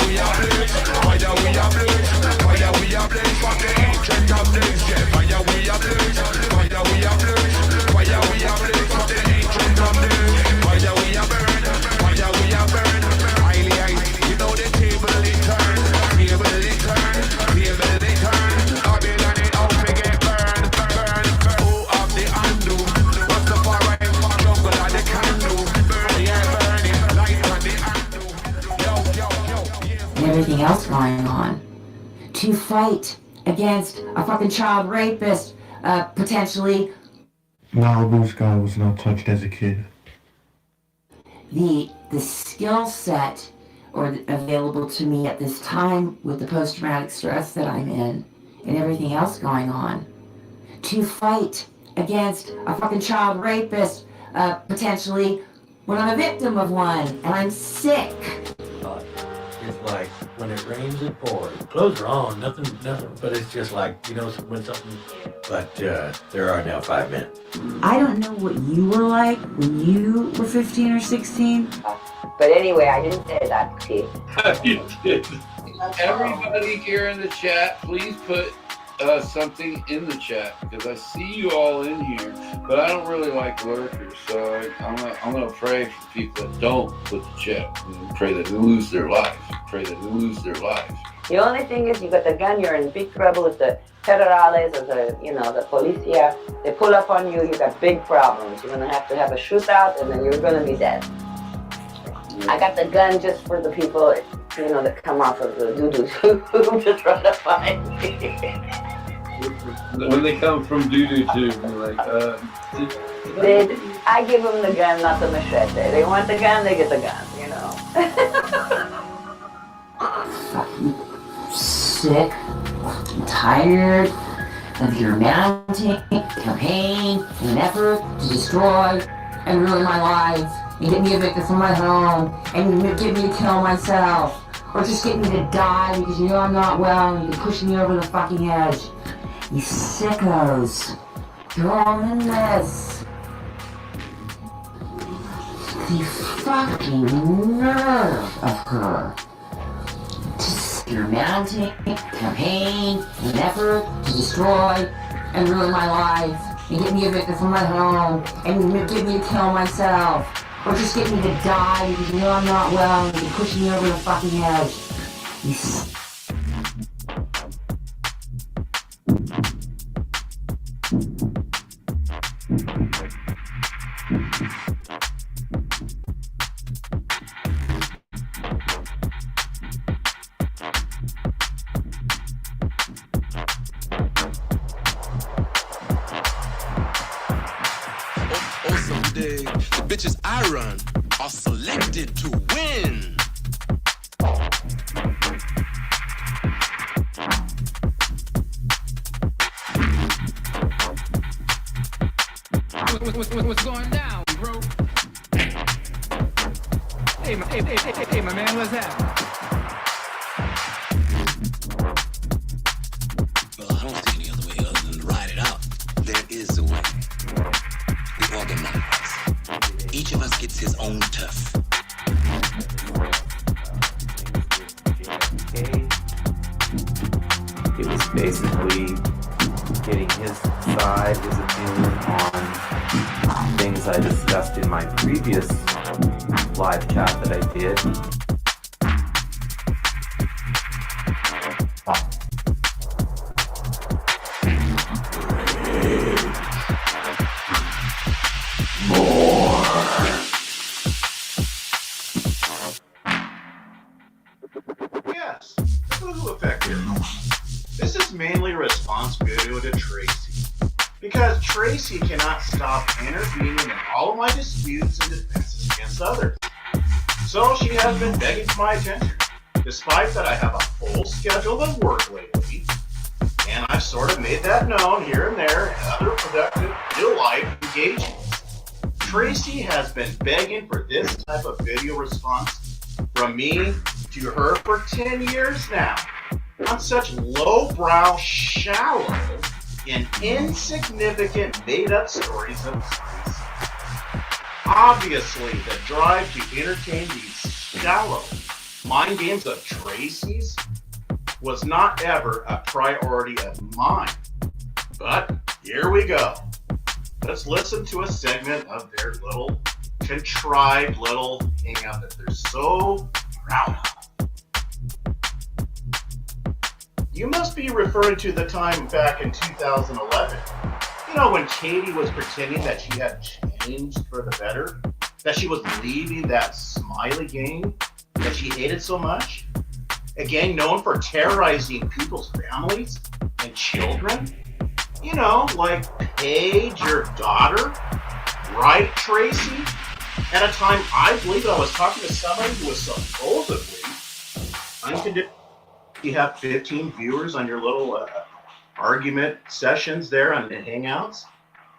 [SPEAKER 14] we are blaze. Fire we are blaze. Fire we are blaze. From the ancient of days, yeah. Fire we are blaze. Fire we are blaze. Fire we are blaze. From the ancient of days. Fire we are burn. Fire we are burn. Highly ice. You know the table they turn. Table they turn. Table they turn. Babylon it out to get burned. Burn. Who of the undo? What's the far right from jungle of the candle? Yeah, burning. Light on the undo.
[SPEAKER 15] And everything else going on. To fight against a fucking child rapist, potentially.
[SPEAKER 16] Malibu's guy was not touched as a kid.
[SPEAKER 15] The skill set available to me at this time with the post-traumatic stress that I'm in and everything else going on. To fight against a fucking child rapist, potentially, when I'm a victim of one and I'm sick.
[SPEAKER 17] It's like When it rains, it pours. Clothes are on, nothing, but it's just like, when something, but there are now 5 men.
[SPEAKER 15] I don't know what you were like when you were 15 or 16.
[SPEAKER 6] But anyway, I didn't say that, Steve.
[SPEAKER 18] You did. Everybody here in the chat, please put something in the chat, because I see you all in here, but I don't really like lurkers, so I'm gonna pray for people that don't put the chat, and pray that they lose their life.
[SPEAKER 6] The only thing is, you got the gun, you're in big trouble with the federales or the policia. They pull up on you, you got big problems. You're gonna have to have a shootout, and then you're gonna be dead. I got the gun just for the people, that come off of the doo-doo to try to find me.
[SPEAKER 18] When they come from doo-doo too, like,
[SPEAKER 6] I give them the gun, not the machete. They want the gun, they get the gun,
[SPEAKER 15] Sick, I'm tired of your mounting campaign in an effort to destroy and ruin my life and get me evicted from my home and get me to kill myself or just get me to die because you know I'm not well and you're pushing me over the fucking edge. You sickos, you're all in this. The fucking nerve of her. Your mounting campaign in an effort to destroy and ruin my life and get me evicted from my home and get me to kill myself or just get me to die because you know I'm not well and you're pushing me over the fucking edge. You
[SPEAKER 14] Someday, the bitches I run are selected to win.
[SPEAKER 19] What's going down, bro? Hey, my man, what's happening?
[SPEAKER 14] Well, I don't see any other way other than to ride it out. There is a way. We organize. Each of us gets his own turf.
[SPEAKER 20] It was basically getting his side, his opinion on things I discussed in my previous live chat that I did.
[SPEAKER 10] Yes, DooooderEffect here. This is mainly a response video to Tracy, because Tracy cannot stop intervening in all of my disputes and defenses against others. So she has been begging for my attention, despite that I have a full schedule of work lately, and I've sort of made that known here and there in other productive real-life engagements. Tracy has been begging for this type of video response from me to her for 10 years now, on such lowbrow, shallow, and insignificant made-up stories of Tracy. Obviously, the drive to entertain these shallow mind games of Tracy's was not ever a priority of mine. But here we go. Let's listen to a segment of their little contrived little hangout that they're so proud of. You must be referring to the time back in 2011. You know, when Katie was pretending that she had changed for the better, that she was leaving that Smiley gang that she hated so much, a gang known for terrorizing people's families and children. You know, like Paige, your daughter, right, Tracy? At a time I believe I was talking to somebody who was supposedly unconditional. You have 15 viewers on your little argument sessions there on the Hangouts.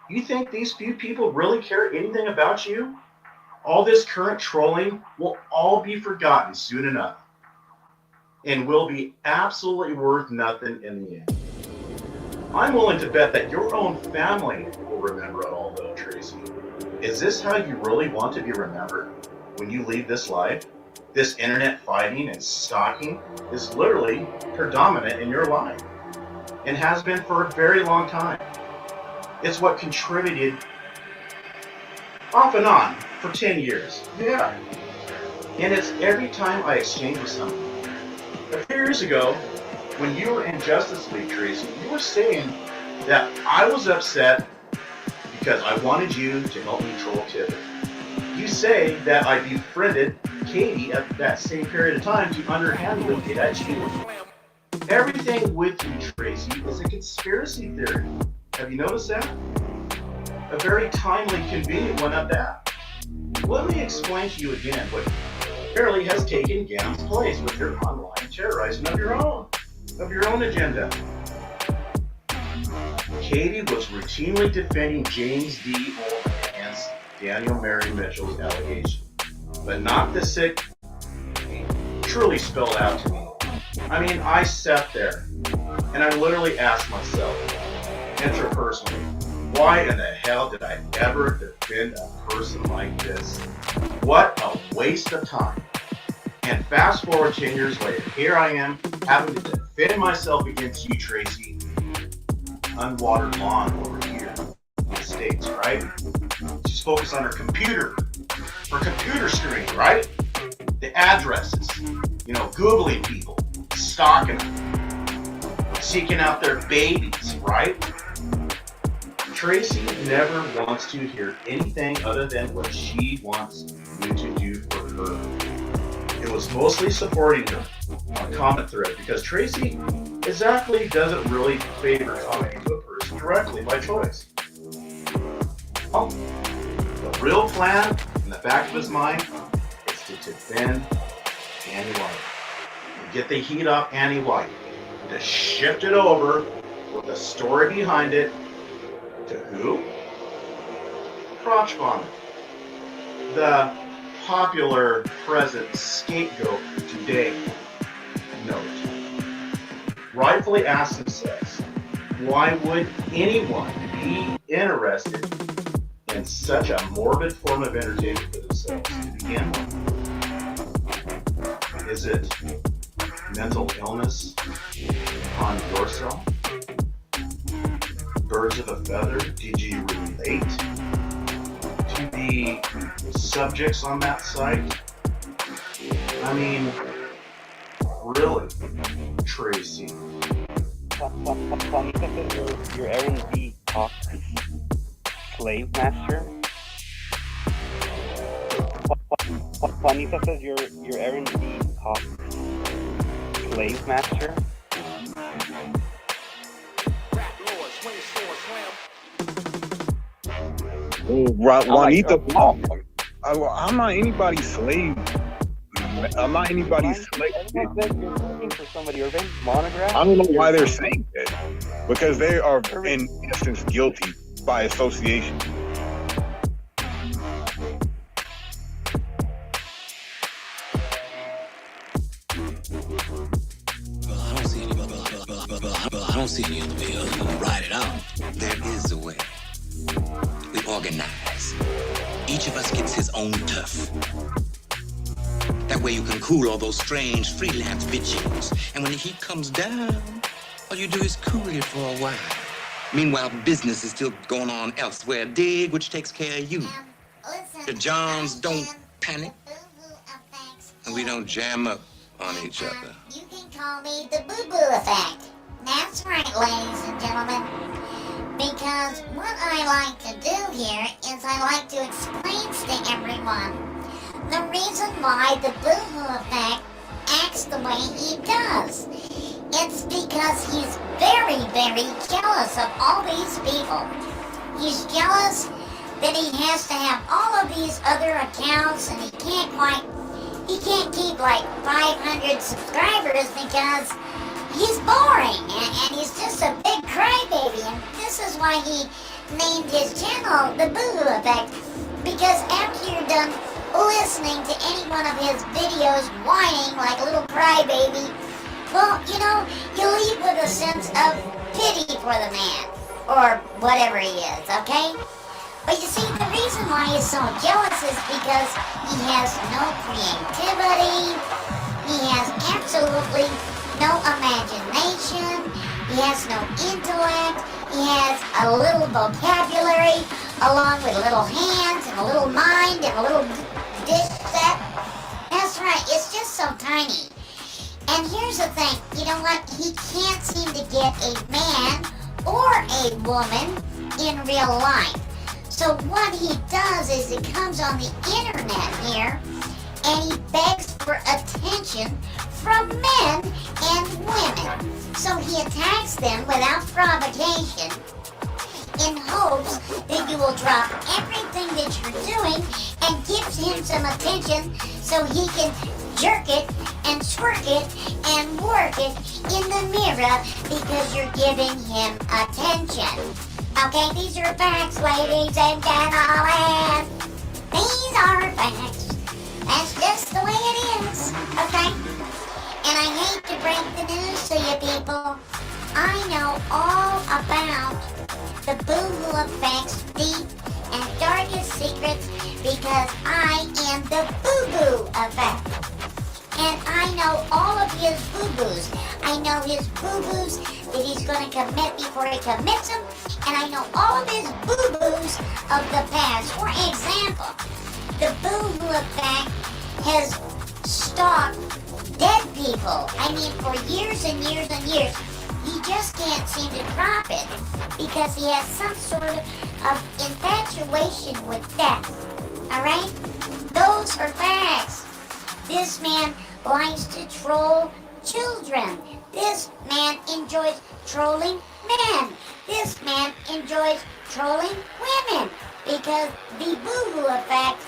[SPEAKER 10] You think these few people really care anything about you? All this current trolling will all be forgotten soon enough. and will be absolutely worth nothing in the end. I'm willing to bet that your own family will remember it all though, Tracy. Is this how you really want to be remembered when you leave this life? This internet fighting and stalking is literally predominant in your life and has been for a very long time. It's what contributed off and on for 10 years. Yeah. And it's every time I exchange with someone. A few years ago, when you were in Justice League, Tracy, you were saying that I was upset because I wanted you to help me troll Tiffany. You say that I befriended Katie at that same period of time to underhandedly get at you. Everything with you, Tracy, is a conspiracy theory. Have you noticed that? A very timely, convenient one at that. Let me explain to you again what apparently has taken Gam's place with your online terrorizing of your own agenda. Katie was routinely defending James D. Olin against Daniel Mary Mitchell's allegation, but not the sick truly spelled out to me. I mean, I sat there and I literally asked myself, interpersonally, why in the hell did I ever defend a person like this? What a waste of time. And fast forward 10 years later, here I am having to defend myself against you, Tracy. Unwatered lawn over here in the States, right? She's focused on her computer screen, right? The addresses, Googling people, stalking them, seeking out their babies, right? Tracy never wants to hear anything other than what she wants you to do for her. It was mostly supporting her on a comment thread because Tracy exactly doesn't really favor commenting to a person directly by choice. Well, the real plan in the back of his mind is to defend Annie White and get the heat off Annie White and to shift it over with a story behind it to who? Crotch Vomit, the popular present scapegoat today. Note. Rightfully ask themselves, why would anyone be interested in such a morbid form of entertainment for themselves to begin with? Is it mental illness on your cell? Birds of a feather, did you relate to the subjects on that site? I mean, really, Tracy.
[SPEAKER 21] Your R&D talk slave master. Juanita says your R&D talk slave master.
[SPEAKER 8] Juanita, I'm not anybody's slave. I'm not anybody's slave.
[SPEAKER 21] Everyone says you're working for somebody. You're very monograph.
[SPEAKER 8] I don't know why they're saying that. Because they are, in essence, guilty by association.
[SPEAKER 22] I don't see any other way other than ride it out. There is a way. We organize. Each of us gets his own turf. That way you can cool all those strange freelance bitches. And when the heat comes down, all you do is cool it for a while. Meanwhile, business is still going on elsewhere. Dig, which takes care of you. The Johns don't panic. And we don't jam up on each other.
[SPEAKER 1] You can call me the DooooderEffect. That's right, ladies and gentlemen. Because what I like to do here is I like to explain to everyone the reason why the DooooderEffect acts the way he does. It's because he's very, very jealous of all these people. He's jealous that he has to have all of these other accounts and he can't keep like 500 subscribers because he's boring and he's just a big crybaby. And this is why he named his channel the DooooderEffect, because after you're done listening to any one of his videos whining like a little crybaby Well, you know, you leave with a sense of pity for the man, or whatever he is, okay? But you see, the reason why he's so jealous is because he has no creativity, he has absolutely no imagination, he has no intellect, he has a little vocabulary, along with little hands and a little mind and a little dish set. That's right, it's just so tiny. And here's the thing, you know what? He can't seem to get a man or a woman in real life. So what he does is he comes on the internet here and he begs for attention from men and women. So he attacks them without provocation in hopes that you will drop everything that you're doing and gives him some attention so he can jerk it and twerk it and work it in the mirror because you're giving him attention. Okay, these are facts, ladies and gentlemen. These are facts. That's just the way it is, okay? And I hate to break the news to you people. I know all about the DooooderEffect's deep and darkest secrets because I am the Boo-Boo Effect. And I know all of his boo-boos. I know his boo-boos that he's going to commit before he commits them. And I know all of his boo-boos of the past. For example, the DooooderEffect has stalked dead people. I mean, for years and years and years. He just can't seem to drop it because he has some sort of infatuation with death. Alright? Those are facts. This man likes to troll children. This man enjoys trolling men. This man enjoys trolling women because the DooooderEffect,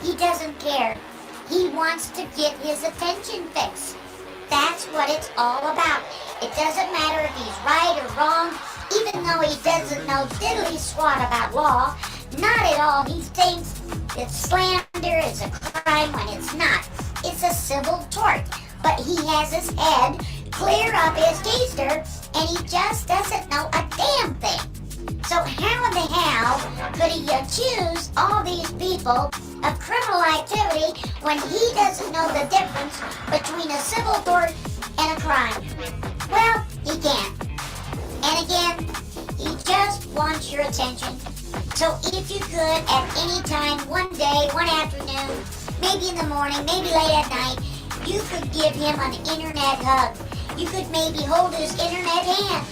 [SPEAKER 1] he doesn't care. He wants to get his attention fixed. That's what it's all about. It doesn't matter if he's right or wrong, even though he doesn't know diddly squat about law. Not at all. He thinks that slander is a crime when it's not. It's a civil tort. But he has his head clear up his keister, and he just doesn't know a damn thing. So how in the hell could he accuse all these people of criminal activity when he doesn't know the difference between a civil tort and a crime? Well, he can't. And again, he just wants your attention. So if you could, at any time, one day, one afternoon, maybe in the morning, maybe late at night, you could give him an internet hug. You could maybe hold his internet hand.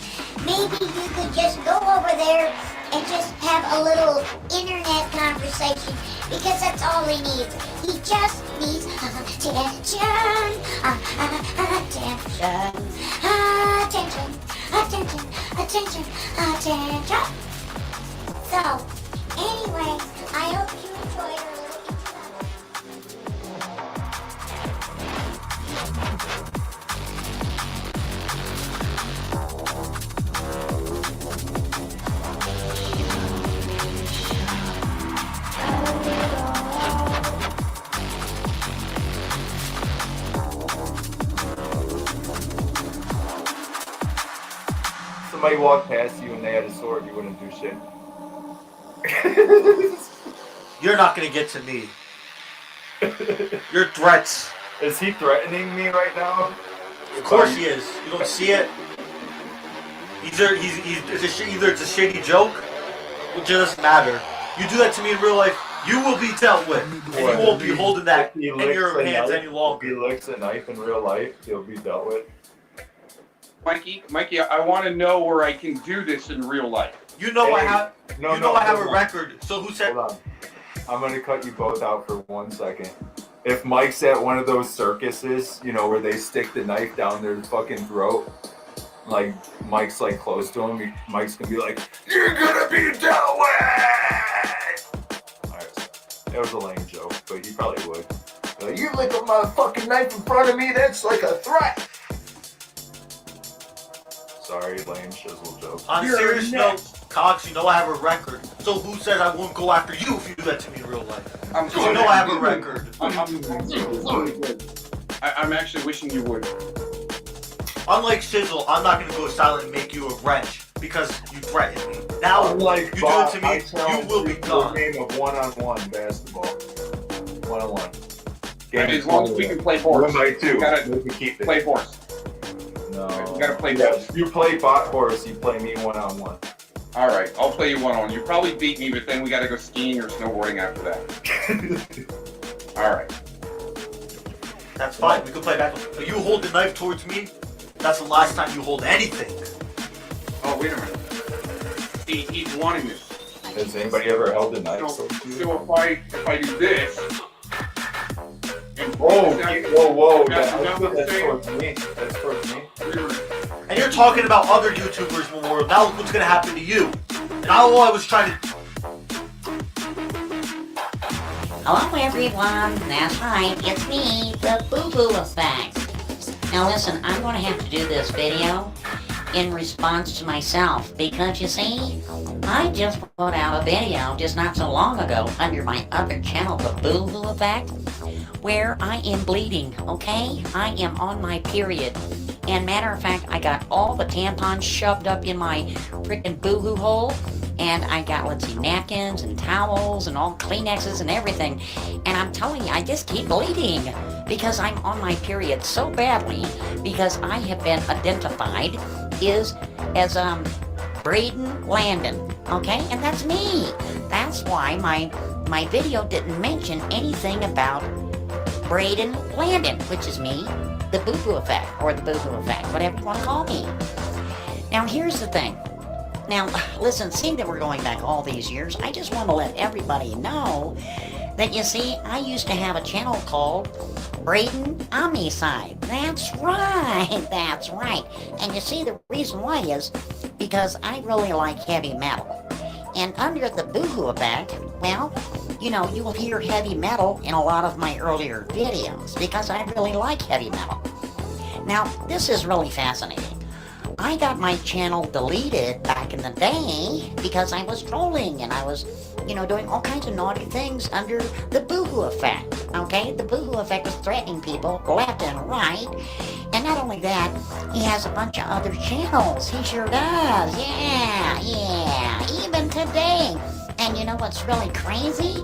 [SPEAKER 1] Maybe you could just go over there and just have a little internet conversation because that's all he needs. He just needs attention, attention. So, anyway, I hope you enjoyed our little
[SPEAKER 3] Somebody walked past you and they had a sword, you wouldn't do shit.
[SPEAKER 7] You're not gonna get to me. Your threats.
[SPEAKER 3] Is he threatening me right now?
[SPEAKER 7] Of course he is. You don't see it. Either it's a shady joke, which doesn't matter. You do that to me in real life, you will be dealt with, and you won't be holding that in your hands any longer.
[SPEAKER 3] If he licks a knife in real life, he'll be dealt with.
[SPEAKER 18] Mikey, I want to know where I can do this in real life.
[SPEAKER 7] You know I have. I have a
[SPEAKER 3] hold on.
[SPEAKER 7] record. So who said?
[SPEAKER 3] Hold on. I'm gonna cut you both out for 1 second. If Mike's at one of those circuses, you know, where they stick the knife down their fucking throat, like Mike's like close to him, Mike's gonna be like, "You're gonna be dealt with." Alright, that was a lame joke, but he probably would. Like, you lick up my fucking knife in front of me, that's like a threat. Sorry, lame shizzle joke.
[SPEAKER 7] On a serious note, Cox, you know I have a record. So who said I won't go after you if you do that to me in real life? You know I have a record.
[SPEAKER 18] I'm actually wishing you would.
[SPEAKER 7] unlike Sizzle, I'm not gonna go silent and make you a wrench because you threatened me. Now
[SPEAKER 3] Unlike
[SPEAKER 7] you do it
[SPEAKER 3] Bob,
[SPEAKER 7] to me,
[SPEAKER 3] I
[SPEAKER 7] you
[SPEAKER 3] challenge
[SPEAKER 7] will be
[SPEAKER 3] you to a
[SPEAKER 7] gone.
[SPEAKER 3] game of one-on-one basketball. One-on-one.
[SPEAKER 4] Right, as long as we can play force.
[SPEAKER 3] 1x2.
[SPEAKER 4] We gotta
[SPEAKER 3] We can keep it.
[SPEAKER 4] play force.
[SPEAKER 3] No.
[SPEAKER 4] We gotta play
[SPEAKER 3] Yeah,
[SPEAKER 4] force.
[SPEAKER 3] you play bot horse, you play me one-on-one.
[SPEAKER 4] All right, I'll play you one-on. You probably beat me, but then we gotta go skiing or snowboarding after that. All right.
[SPEAKER 7] That's fine. We can play back. But you hold the knife towards me. That's the last time you hold anything.
[SPEAKER 4] Oh, wait a minute. He's wanting this.
[SPEAKER 3] Has anybody ever held a knife?
[SPEAKER 4] So if I do this. And
[SPEAKER 3] Whoa!
[SPEAKER 4] That's
[SPEAKER 3] That's
[SPEAKER 4] saying?
[SPEAKER 3] towards me. That's towards me.
[SPEAKER 7] And you're talking about other YouTubers, Memorial. Now look what's gonna happen to you. And all I was trying to.
[SPEAKER 1] Hello everyone, that's right, it's me, the DooooderEffect. Now listen, I'm going to have to do this video in response to myself because you see, I just put out a video just not so long ago under my other channel, the DooooderEffect, where I am bleeding, okay? I am on my period. And matter of fact, I got all the tampons shoved up in my freaking boo-hoo hole. And I got, let's see, napkins and towels and all Kleenexes and everything. And I'm telling you, I just keep bleeding because I'm on my period so badly because I have been identified as Braden Landon, okay? And that's me. That's why my video didn't mention anything about Braden Landon, which is me, the DooooderEffect, or the DooooderEffect, whatever you want to call me. Now, here's the thing. Now, listen, seeing that we're going back all these years, I just want to let everybody know that, you see, I used to have a channel called Braden Omnicide. That's right, that's right. And you see, the reason why is because I really like heavy metal. And under the DooooderEffect, well, you know, you will hear heavy metal in a lot of my earlier videos because I really like heavy metal. Now, this is really fascinating. I got my channel deleted back in the day because I was trolling and I was, you know, doing all kinds of naughty things under the DooooderEffect, okay? The DooooderEffect was threatening people left and right. And not only that, he has a bunch of other channels. He sure does. Yeah, even today. And you know what's really crazy?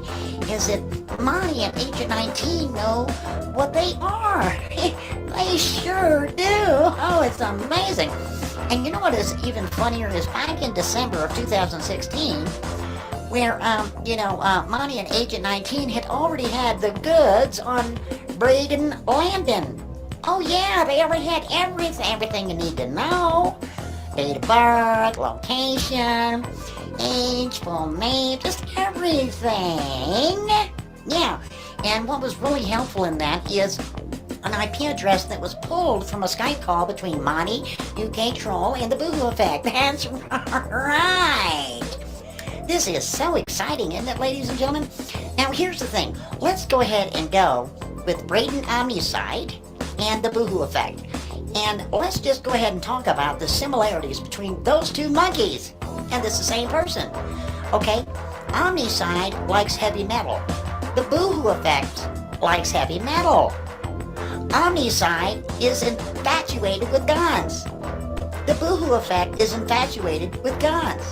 [SPEAKER 1] Is that Monty and Agent 19 know what they are. They sure do. Oh, it's amazing. And you know what is even funnier is back in December of 2016, where, Monty and Agent 19 had already had the goods on Braden Landon. Oh yeah, they already had everything you need to know. Date of birth, location, age, full name, just everything. Yeah, and what was really helpful in that is an IP address that was pulled from a Skype call between Monty, UK Troll, and the DooooderEffect. That's right. This is so exciting, isn't it, ladies and gentlemen? Now, here's the thing. Let's go ahead and go with Braden Omnicide and the DooooderEffect. And let's just go ahead and talk about the similarities between those two monkeys. And it's the same person. Okay? Omnicide likes heavy metal. The DooooderEffect likes heavy metal. Omnicide is infatuated with guns. The DooooderEffect is infatuated with guns.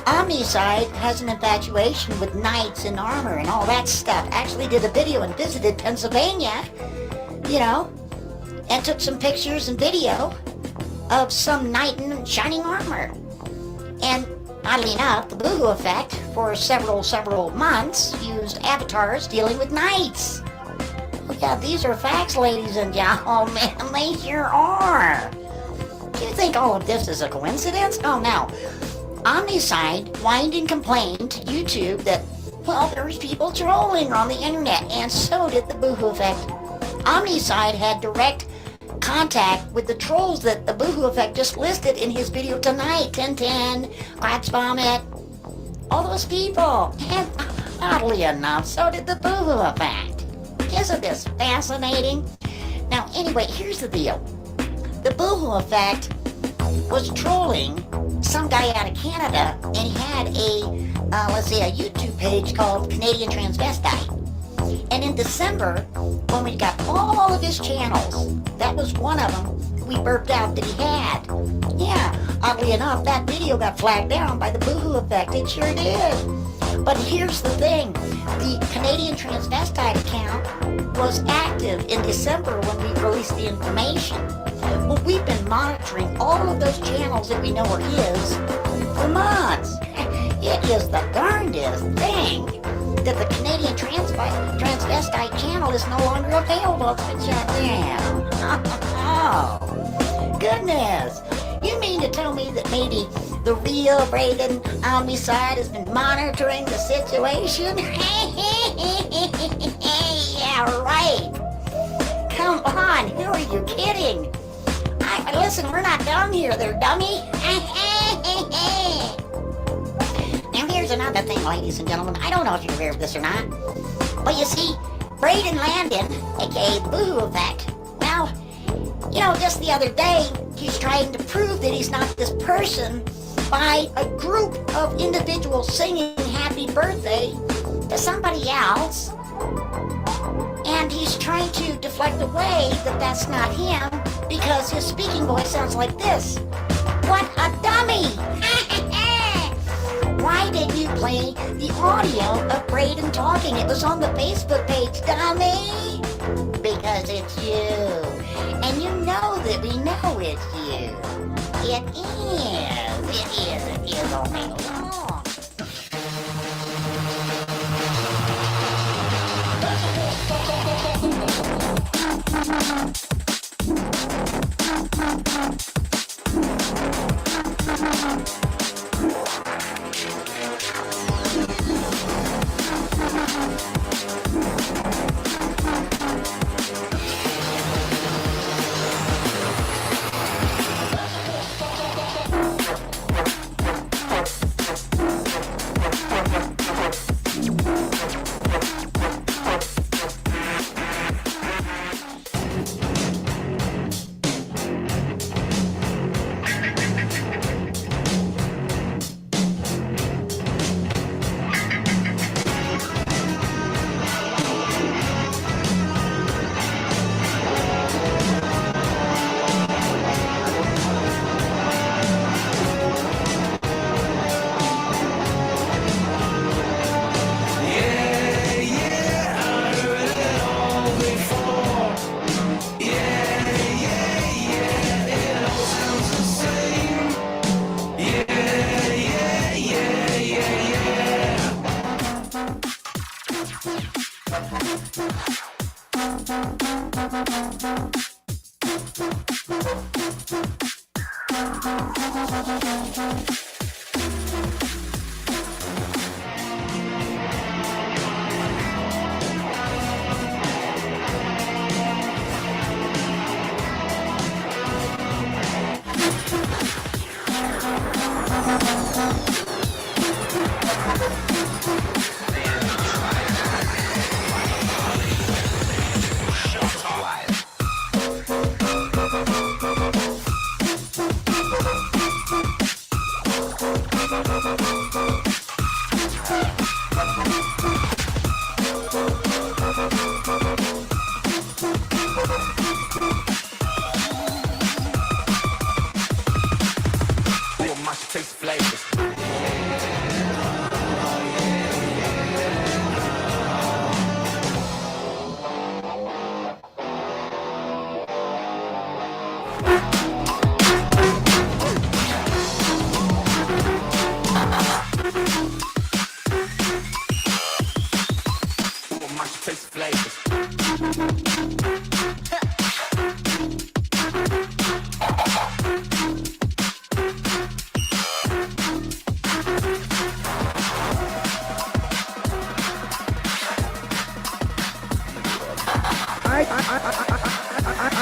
[SPEAKER 1] Omnicide has an infatuation with knights in armor and all that stuff. Actually did a video and visited Pennsylvania, you know, and took some pictures and video of some knight in shining armor. And oddly enough, the DooooderEffect for several months used avatars dealing with knights. Yeah, these are facts, ladies and gentlemen. They sure are. Do you think all of this is a coincidence? Oh, no. Omnicide whined and complained to YouTube that, well, there's people trolling on the internet, and so did the DooooderEffect. Omnicide had direct contact with the trolls that the DooooderEffect just listed in his video tonight. 1010, Claps Vomit, all those people. And oddly enough, so did the DooooderEffect. Isn't this fascinating? Now, anyway, here's the deal. The DooooderEffect was trolling some guy out of Canada, and he had a YouTube page called Canadian Transvestite. And in December, when we got all of his channels, that was one of them,
[SPEAKER 2] we burped out that he had. Yeah, oddly enough, that video got flagged down by the DooooderEffect. It sure did. But here's the thing. The Canadian transvestite account was active in December when we released the information. Well, we've been monitoring all of those channels that we know are his for months. It is the darndest thing that the Canadian transvestite channel is no longer available. It's been shut down. Oh, goodness. You mean to tell me that maybe the real Braden Omnicide has been monitoring the situation? Yeah, right. Come on, who are you kidding? Listen, we're not done here, there, dummy. Now here's another thing, ladies and gentlemen. I don't know if you're aware of this or not, but you see, Braden Landon, aka the DooooderEffect, well, you know, just the other day, he's trying to prove that he's not this person by a group of individuals singing happy birthday to somebody else. And he's trying to deflect away that that's not him because his speaking voice sounds like this. What a dummy! Why didn't you play the audio of Braden talking? It was on the Facebook page, dummy! Because it's you. And you know that we know it's you. It is all day long.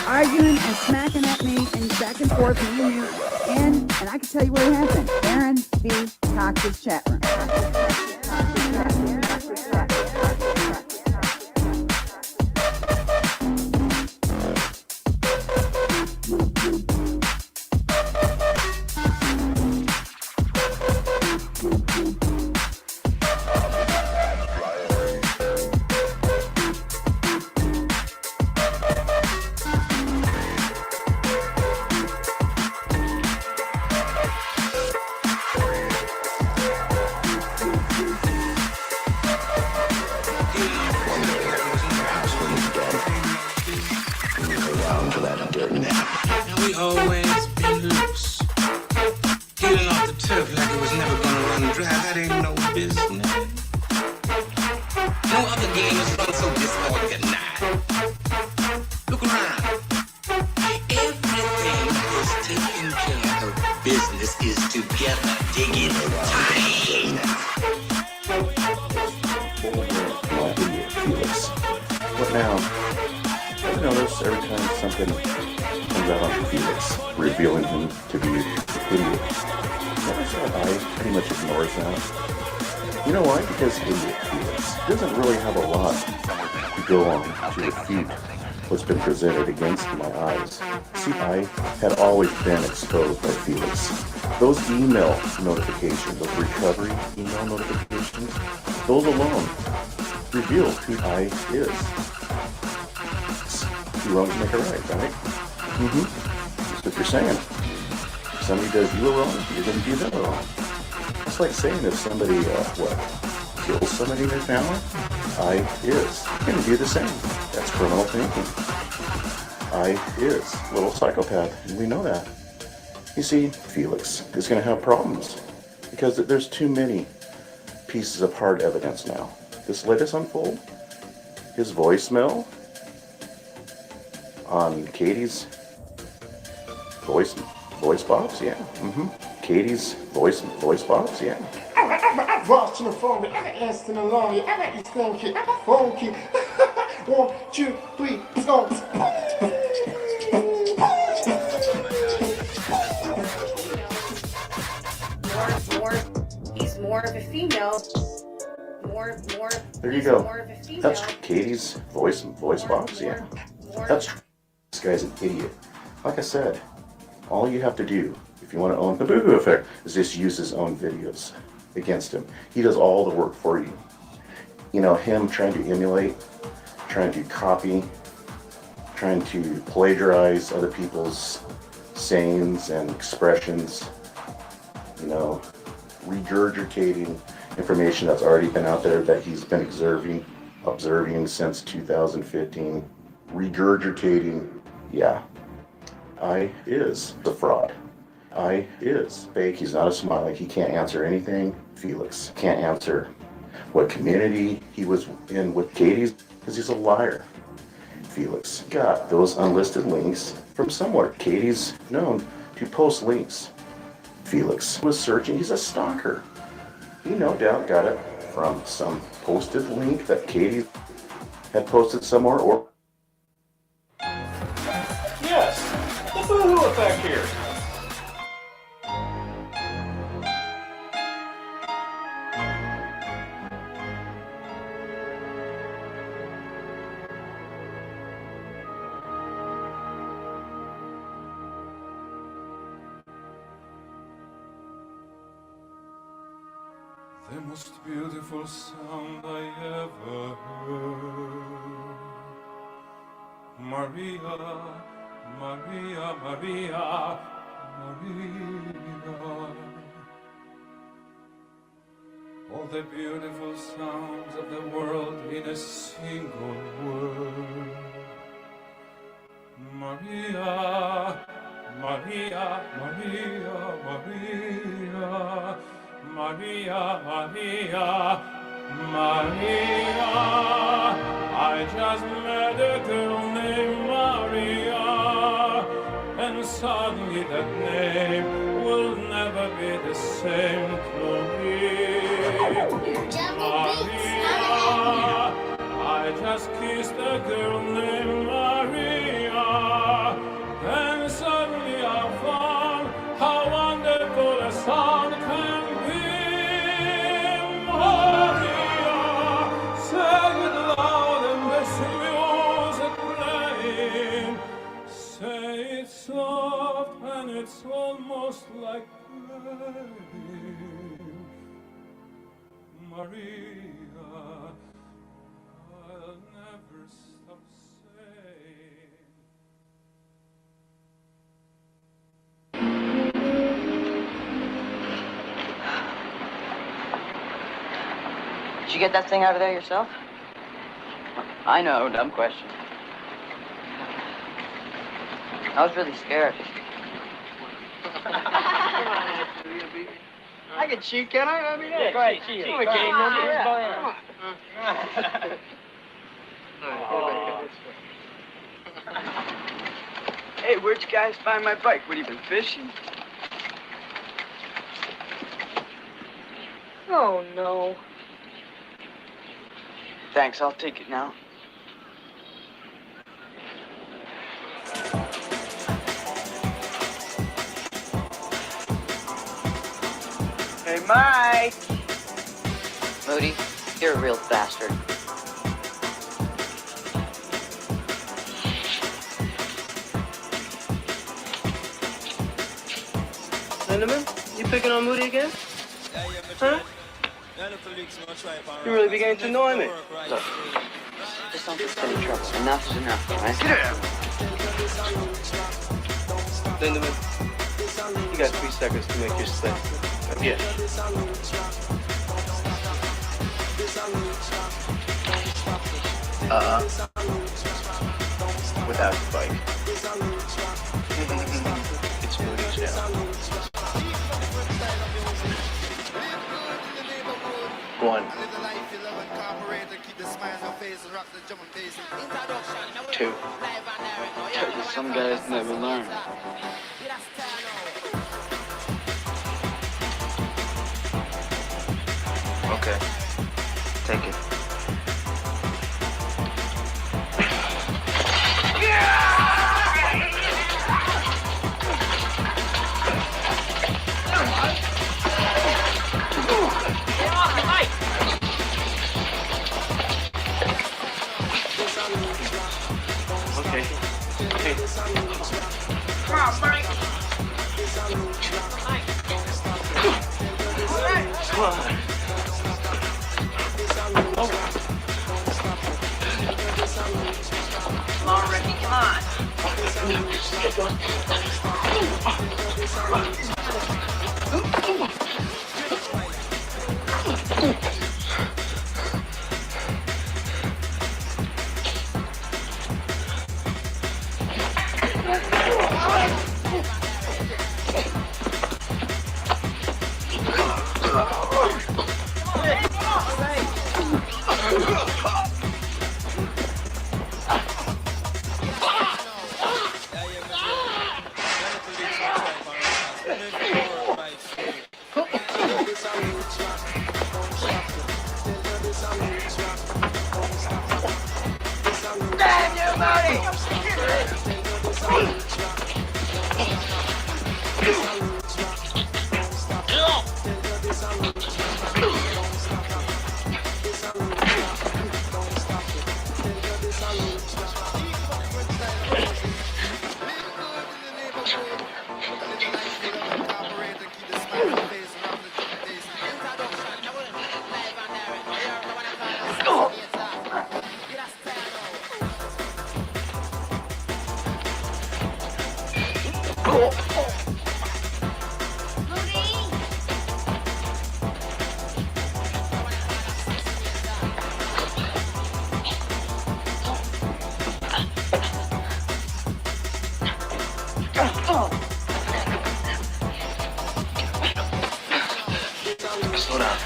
[SPEAKER 5] Arguing and smacking at me and back and forth and you and I can tell you what happened. Aaron B. Toxic chat room.
[SPEAKER 22] we always been loose. Healing off the turf like it was never gonna run dry, that ain't no business. No other game is run so disorganized. Look around. Everything is taken care of. Business is together. Dig it tight.
[SPEAKER 10] Felix. What now? Ever notice every time something comes out on Felix, revealing him to be an idiot? Notice how I pretty much ignores that. You know why? Because idiot Felix doesn't really have a lot to go on to refute what's been presented against my eyes. See, I had always been exposed by Felix. Those email notifications, those recovery email notifications, those alone reveal who I is. Two wrongs make a right, right? That's what you're saying. If somebody does you a wrong, you're going to do them a wrong. It's like saying if somebody, kills somebody in their family, I is. You're going to do the same. That's criminal thinking. I is. Little psychopath. And we know that. You see, Felix is going to have problems because there's too many pieces of hard evidence now. This latest unfold, his voicemail on Katie's voice box, yeah. Katie's voice box, yeah.
[SPEAKER 9] I'm watching the phone, I'm asking along, I'm at this thing, I'm a funky. 1, 2, 3, let's go.
[SPEAKER 12] He's more of a female. More.
[SPEAKER 10] There you go. That's Katie's voice box, yeah. That's this guy's an idiot. Like I said, all you have to do if you want to own the DooooderEffect is just use his own videos against him. He does all the work for you. You know, him trying to emulate, trying to copy, trying to plagiarize other people's sayings and expressions, you know, regurgitating information that's already been out there that he's been observing since 2015, regurgitating, yeah. I is the fraud. I is fake. He's not a smiley. He can't answer anything. Felix can't answer what community he was in with Katie's because he's a liar. Felix got those unlisted links from somewhere. Katie's known to post links. Felix was searching. He's a stalker. He no doubt got it from some posted link that Katie had posted somewhere or...
[SPEAKER 7] Yes, the DooooderEffect here.
[SPEAKER 23] The most beautiful sound I ever heard. Maria, Maria, Maria, Maria. All the beautiful sounds of the world in a single word. Maria, Maria, Maria, Maria. Maria, Maria, Maria. I just met a girl named Maria, and suddenly that name will never be the same to me. Maria, I just kissed a girl named Maria, and suddenly I found how wonderful a sound can be. Maria, say it loud and there's music playing. Say it soft and it's almost like playing. Maria, I'll never stop saying.
[SPEAKER 6] Did you get that thing out of there yourself? I know, dumb question. I was really scared.
[SPEAKER 21] I can cheat, can I? I mean, yeah,
[SPEAKER 6] go ahead, cheat.
[SPEAKER 21] I'm a game member.
[SPEAKER 6] Yeah.
[SPEAKER 21] Come on. Hey, where'd you guys find my bike? What, you been fishing? Oh, no. Thanks, I'll take it now. Hey, Mike!
[SPEAKER 6] Moody, you're a real bastard.
[SPEAKER 21] Cinnamon, you picking on Moody again? Huh? You really beginning to annoy me.
[SPEAKER 6] Look, just don't get in trouble. Enough is enough, all right?
[SPEAKER 21] Get out! Cinnamon, you got 3 seconds to make your step. Yeah. Without the bike. It's Moody's now. 1. 2. Some guys never learn.
[SPEAKER 20] Okay. Take it.
[SPEAKER 21] Okay.
[SPEAKER 14] Come on, Mike.
[SPEAKER 21] Come on.
[SPEAKER 14] Come on, Ricky, come on. Damn you, Marty!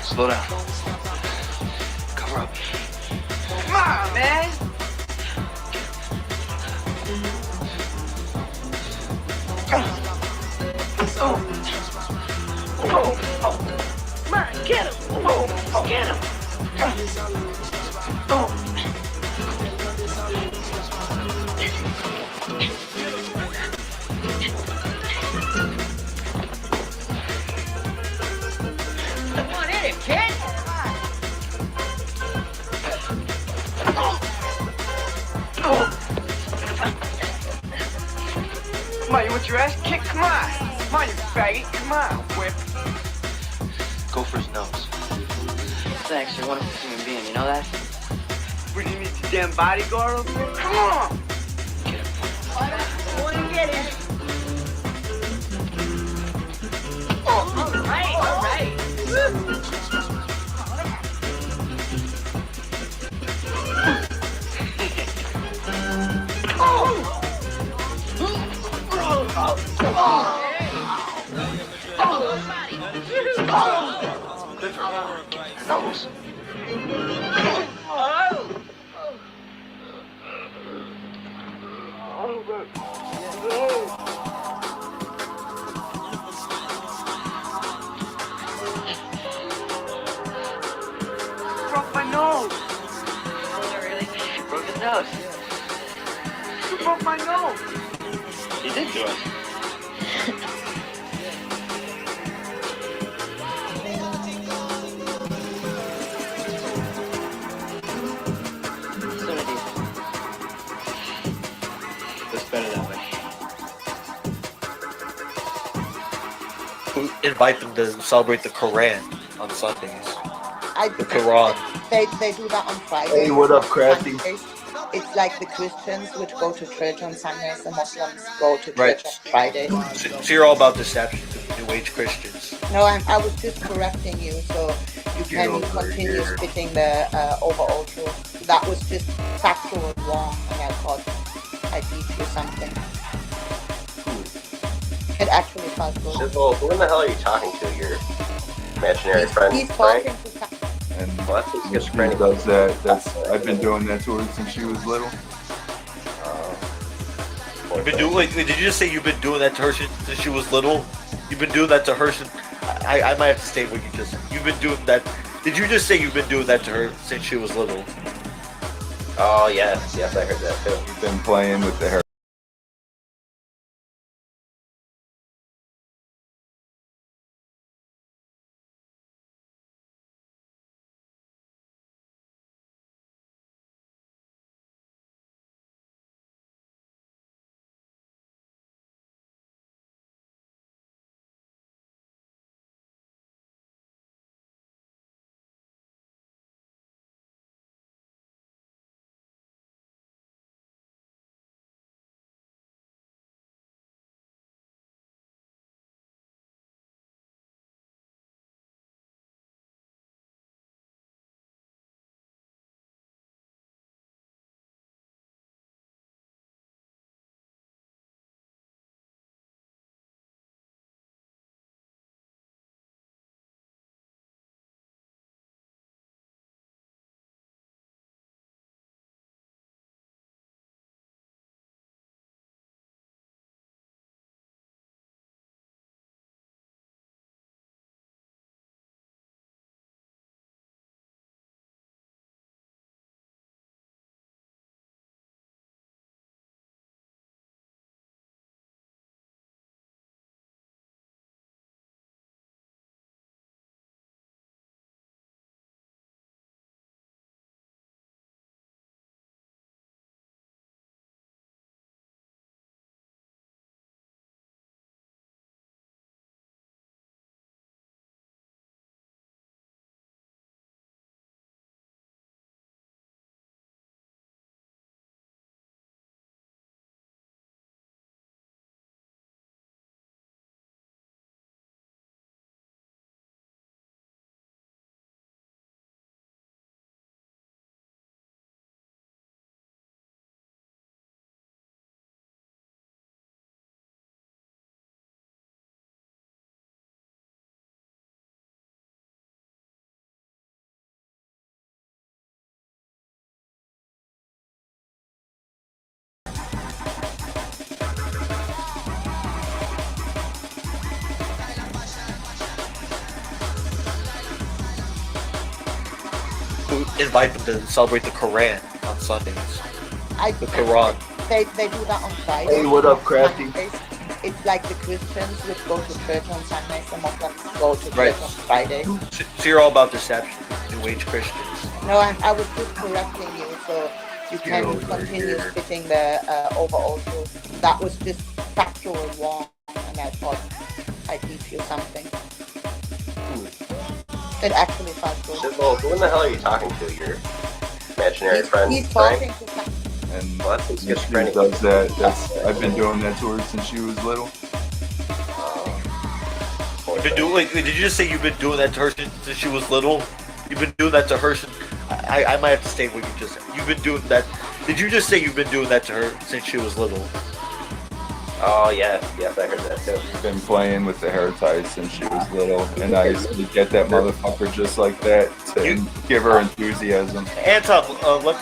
[SPEAKER 21] Slow down. Cover up.
[SPEAKER 14] Come on, man. Come on, get him. Get him. Come on, hit him, kid.
[SPEAKER 21] Come on, you want your ass kicked? Come on. Come on, you faggot. Come on, whip. Go for his nose.
[SPEAKER 6] Thanks, you're a wonderful human being, you know that?
[SPEAKER 21] What do you need, your damn bodyguard over here? Come on.
[SPEAKER 14] I want to get him. All right.
[SPEAKER 21] nose. You broke my nose.
[SPEAKER 11] He did do it. That's better that way.
[SPEAKER 13] Invite them to celebrate the Quran on Sundays. The Quran.
[SPEAKER 2] They do that on Fridays.
[SPEAKER 3] Hey, what up, Crafty?
[SPEAKER 2] It's like the Christians which go to church on Sundays, the Muslims go to church
[SPEAKER 13] Right.
[SPEAKER 2] on Friday.
[SPEAKER 13] So you're all about deception to New Age Christians.
[SPEAKER 2] No, I was just correcting you so you can continue spitting the overall truth. That was just factual wrong, and I thought I'd teach you something. It actually felt good.
[SPEAKER 11] Shizzle, who in the hell are you talking to? Your imaginary friend,
[SPEAKER 2] He's
[SPEAKER 11] Frank?
[SPEAKER 2] talking to
[SPEAKER 3] And
[SPEAKER 11] What? He's
[SPEAKER 3] she
[SPEAKER 11] schizophrenic.
[SPEAKER 3] does that. I've been doing that to her since she was little.
[SPEAKER 13] You've been doing. Wait, did you just say you've been doing that to her since she was little? You've been doing that to her since. I might have to state what you just said. You've been doing that. Did you just say you've been doing that to her since she was little?
[SPEAKER 11] Oh, yes, I heard that too.
[SPEAKER 3] You've been playing with the hair.
[SPEAKER 13] Invite them to celebrate the Quran on Sundays. The Quran.
[SPEAKER 2] They do that on Fridays.
[SPEAKER 3] Hey, what up, Crafty?
[SPEAKER 2] It's like the Christians which go to church on Sundays, the Muslims go to
[SPEAKER 13] Right.
[SPEAKER 2] church on Friday.
[SPEAKER 13] So you're all about deception to New Age Christians.
[SPEAKER 2] No, I was just correcting you so you can continue spitting the overall truth. That was just factual wrong, and I thought I'd teach you something. It actually felt good.
[SPEAKER 11] Shizzle, who in the hell are you talking to? Your imaginary friend,
[SPEAKER 2] He's
[SPEAKER 11] Frank?
[SPEAKER 2] talking to
[SPEAKER 3] And
[SPEAKER 11] What? He's
[SPEAKER 3] she
[SPEAKER 11] schizophrenic.
[SPEAKER 3] does that. I've been doing that to her since she was little.
[SPEAKER 13] You've been doing. Wait, did you just say you've been doing that to her since she was little? You've been doing that to her since. I might have to state what you just said. You've been doing that. Did you just say you've been doing that to her since she was little?
[SPEAKER 11] Oh, yes, I heard that too.
[SPEAKER 3] She's been playing with the hair ties since she was little, and I used to get that motherfucker just like that to give her enthusiasm.
[SPEAKER 13] Anton, what?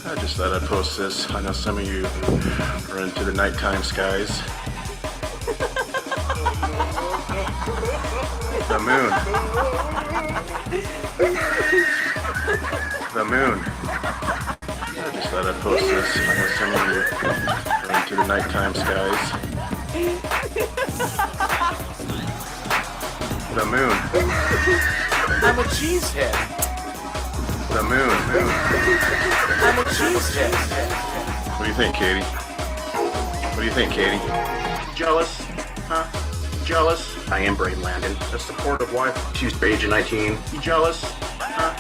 [SPEAKER 16] I just thought I'd post this. I know some of you are into the nighttime skies. The moon. The moon.
[SPEAKER 14] I'm a cheesehead.
[SPEAKER 16] The moon.
[SPEAKER 14] I'm a cheesehead.
[SPEAKER 16] What do you think, Katie? What do you think, Katie? Jealous? Huh? Jealous? I am Braden Landon, a supportive wife. She's age of 19. You jealous? Huh?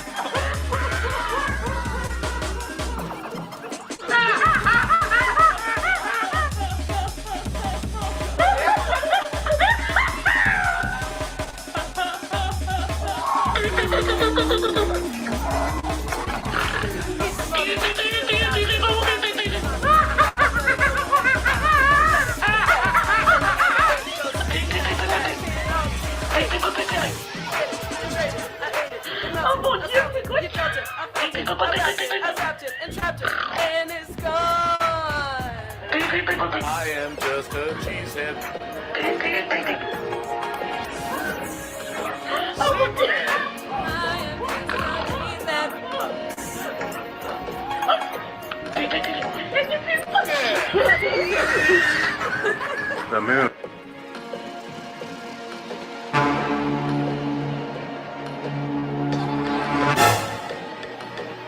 [SPEAKER 14] And it's gone. I am just a cheesehead.
[SPEAKER 16] The moon.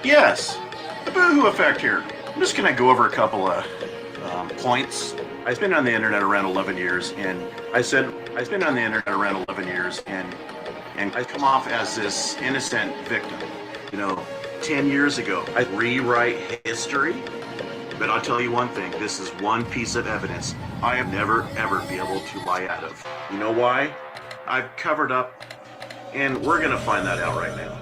[SPEAKER 16] Yes, the Boohoo Effect here. I'm just gonna go over a couple of points. I've been on the internet around 11 years, and I've been on the internet around 11 years, and I've come off as this innocent victim. 10 years ago, I rewrite history. But I'll tell you one thing, this is one piece of evidence I have never, ever be able to lie out of. You know why? I've covered up, and we're gonna find that out right now.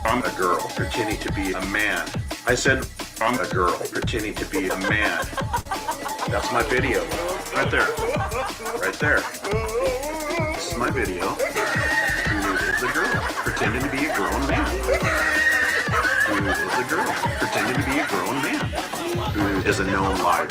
[SPEAKER 16] I'm a girl pretending to be a man. I said, I'm a girl pretending to be a man. That's my video. Right there. Right there. This is my video. Who is a girl pretending to be a grown man? Who is a girl pretending to be a grown man? Who is a known liar?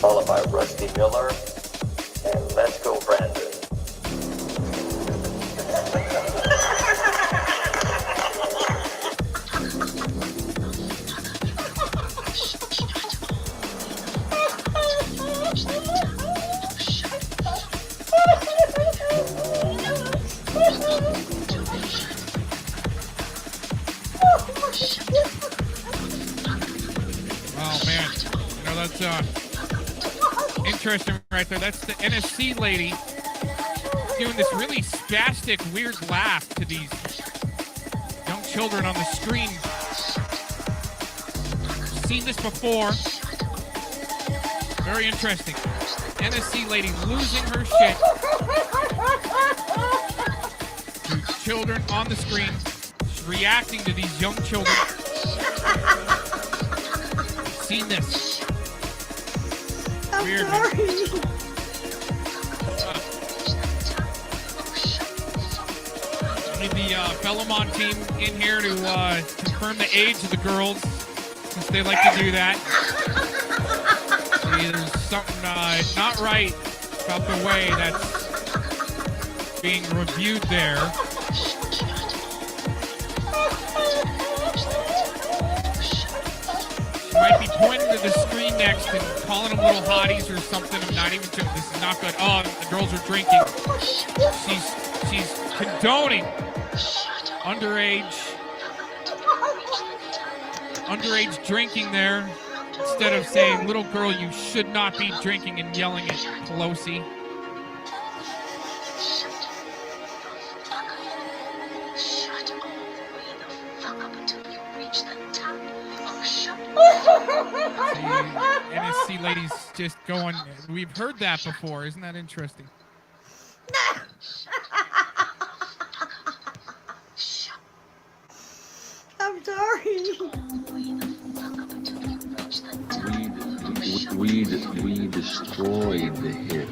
[SPEAKER 15] Followed by Rusty Miller, and Let's Go Brandon.
[SPEAKER 8] Oh man, you know that's interesting right there. That's the NSC lady doing this really spastic, weird laugh to these young children on the screen. Seen this before. Very interesting. NSC lady losing her shit to children on the screen, reacting to these young children. Seen this. Weird. Need the FellowMon team in here to confirm the age of the girls, since they like to do that. See, there's something not right about the way that's being reviewed there. She might be pointing to the screen next and calling them little hotties or something. I'm not even sure. This is not good. Oh, the girls are drinking. She's condoning underage drinking there, instead of saying, little girl, you should not be drinking, and yelling at Pelosi. The NSC lady's just going, we've heard that before. Isn't that interesting?
[SPEAKER 17] I'm sorry.
[SPEAKER 19] We destroyed him.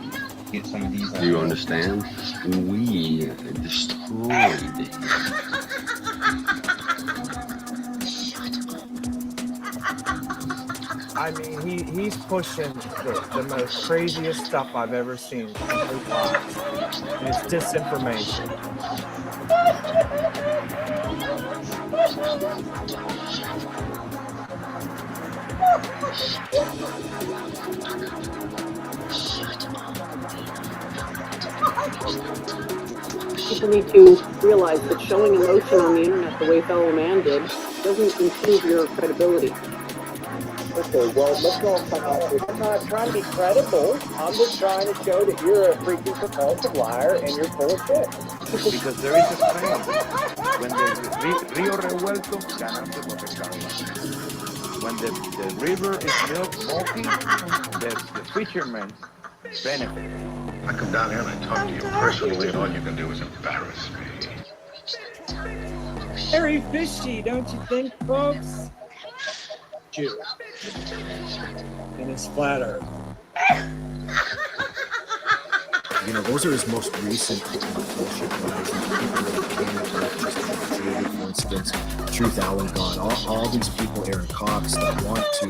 [SPEAKER 19] Do you understand? We destroyed him.
[SPEAKER 24] I mean, he's pushing the most craziest stuff I've ever seen. And it's disinformation.
[SPEAKER 25] People need to realize that showing emotion on the internet the way FellowMon did doesn't improve your credibility.
[SPEAKER 24] Okay, well, let's go on come out here. I'm not trying to be credible. I'm just trying to show that you're a freaking compulsive liar and you're full of shit.
[SPEAKER 26] Because there is a saying, when the rio revuelto, ganando no pescado. When the river is milking, the fishermen benefit.
[SPEAKER 27] I come down here and I talk to you personally, and all you can do is embarrass me.
[SPEAKER 24] Very fishy, don't you think, folks? Jew. And his flat earth.
[SPEAKER 28] You know, those are his most recent bullshit lies. For instance, Truth Allen God, all these people, Aaron Cox, that want to,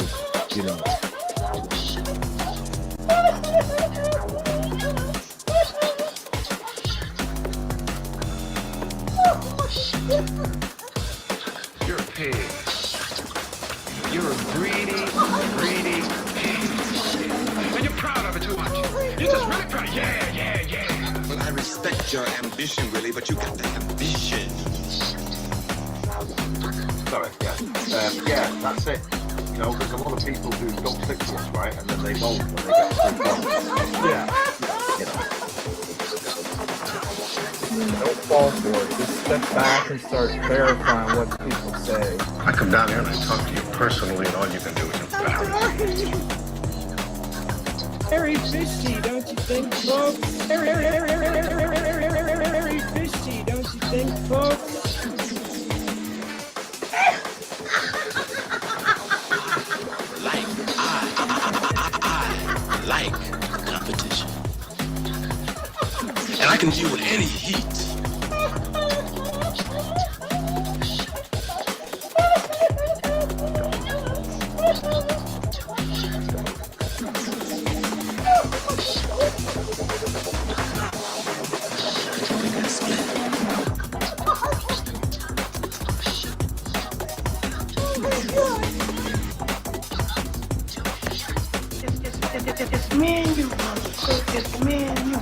[SPEAKER 28] you know.
[SPEAKER 27] You're a pig. You're a greedy pig. And you're proud of it too much. You're just really proud. Yeah.
[SPEAKER 22] Well, I respect your ambition, Willie, but you got the ambition.
[SPEAKER 16] Sorry, yeah, that's it. You know, there's a lot of people who don't stick to us, right? And then they don't when they get too close. Yeah. You know.
[SPEAKER 24] Don't fall for it. Just step back and start verifying what people say.
[SPEAKER 27] I come down here and I talk to you personally, and all you can do is embarrass me.
[SPEAKER 24] Very fishy, don't you think, folks? Very fishy, don't you think, folks?
[SPEAKER 22] I like competition. And I can deal with any heat.
[SPEAKER 17] It's me and you, motherfucker. It's me and you.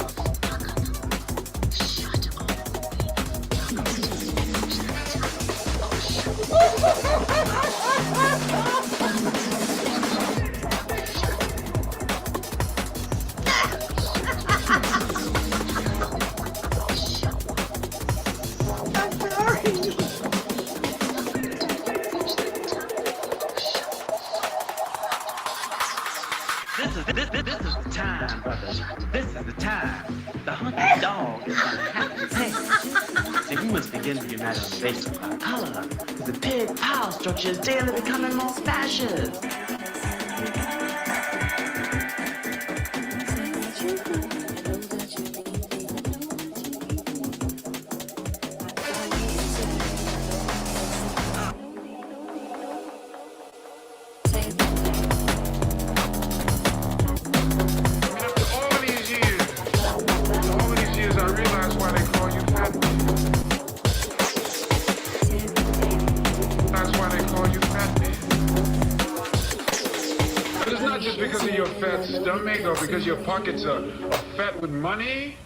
[SPEAKER 27] This is the time, brothers. This is the time. The hunted dog is gonna have to take. So we must begin to unite on the basis of our color. Because the pig power structure is daily becoming more fascist. Because of your fat stomach or because your pockets are fat with money?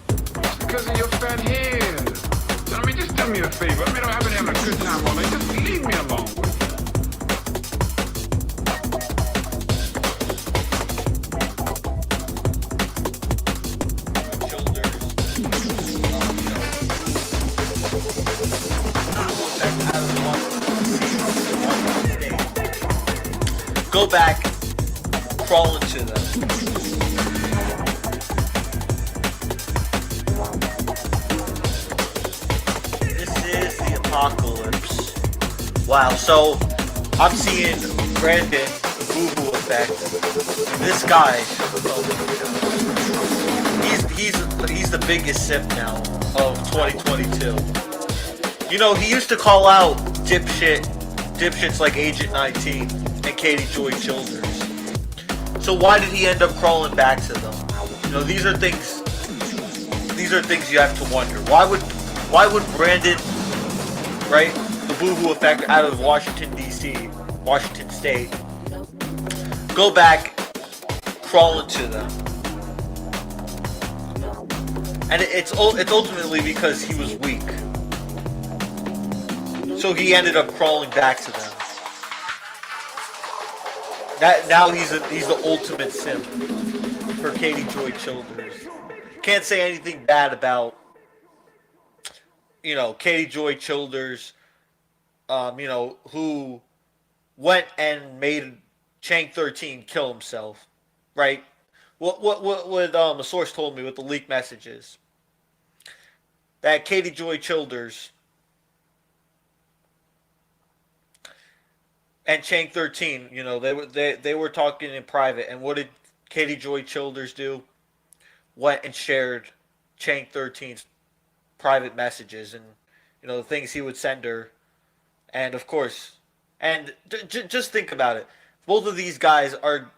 [SPEAKER 27] It's because of your fat head. So, I mean, just do me a favor. I mean, I've been having a good time all day. Just leave me alone.
[SPEAKER 13] Go back, crawl into them. This is the apocalypse. Wow, so I'm seeing Brandon, the DooooderEffect. This guy, he's the biggest simp now of 2022. You know, he used to call out dipshits like Agent 19 and Katie Joy Childers. So why did he end up crawling back to them? You know, these are things you have to wonder. Why would Brandon, right, the DooooderEffect out of Washington DC, Washington State, go back, crawl into them? And it's ultimately because he was weak. So he ended up crawling back to them. Now he's the ultimate simp for Katie Joy Childers. Can't say anything bad about, you know, Katie Joy Childers, you know, who went and made Chang 13 kill himself, right? What a source told me with the leaked messages, that Katie Joy Childers and Chang 13, you know, they were talking in private, and what did Katie Joy Childers do? Went and shared Chang 13's private messages and, you know, the things he would send her, and of course, and just think about it. Both of these guys are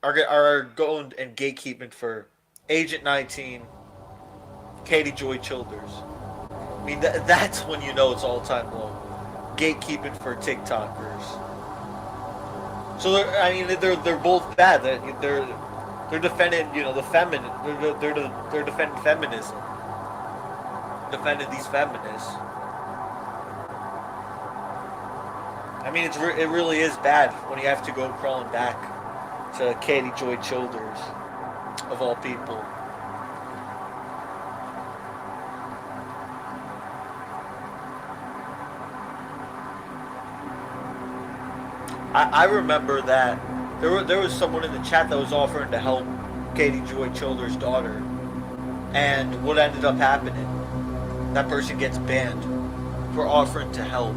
[SPEAKER 13] going and gatekeeping for Agent 19, Katie Joy Childers. I mean, that's when you know it's all time low. Gatekeeping for TikTokers. So they're both bad. They're defending, you know, the feminine. They're defending feminism. Defending these feminists. I mean, it really is bad when you have to go crawling back to Katie Joy Childers, of all people. I remember that there was someone in the chat that was offering to help Katie Joy Childers' daughter, and what ended up happening, that person gets banned for offering to help.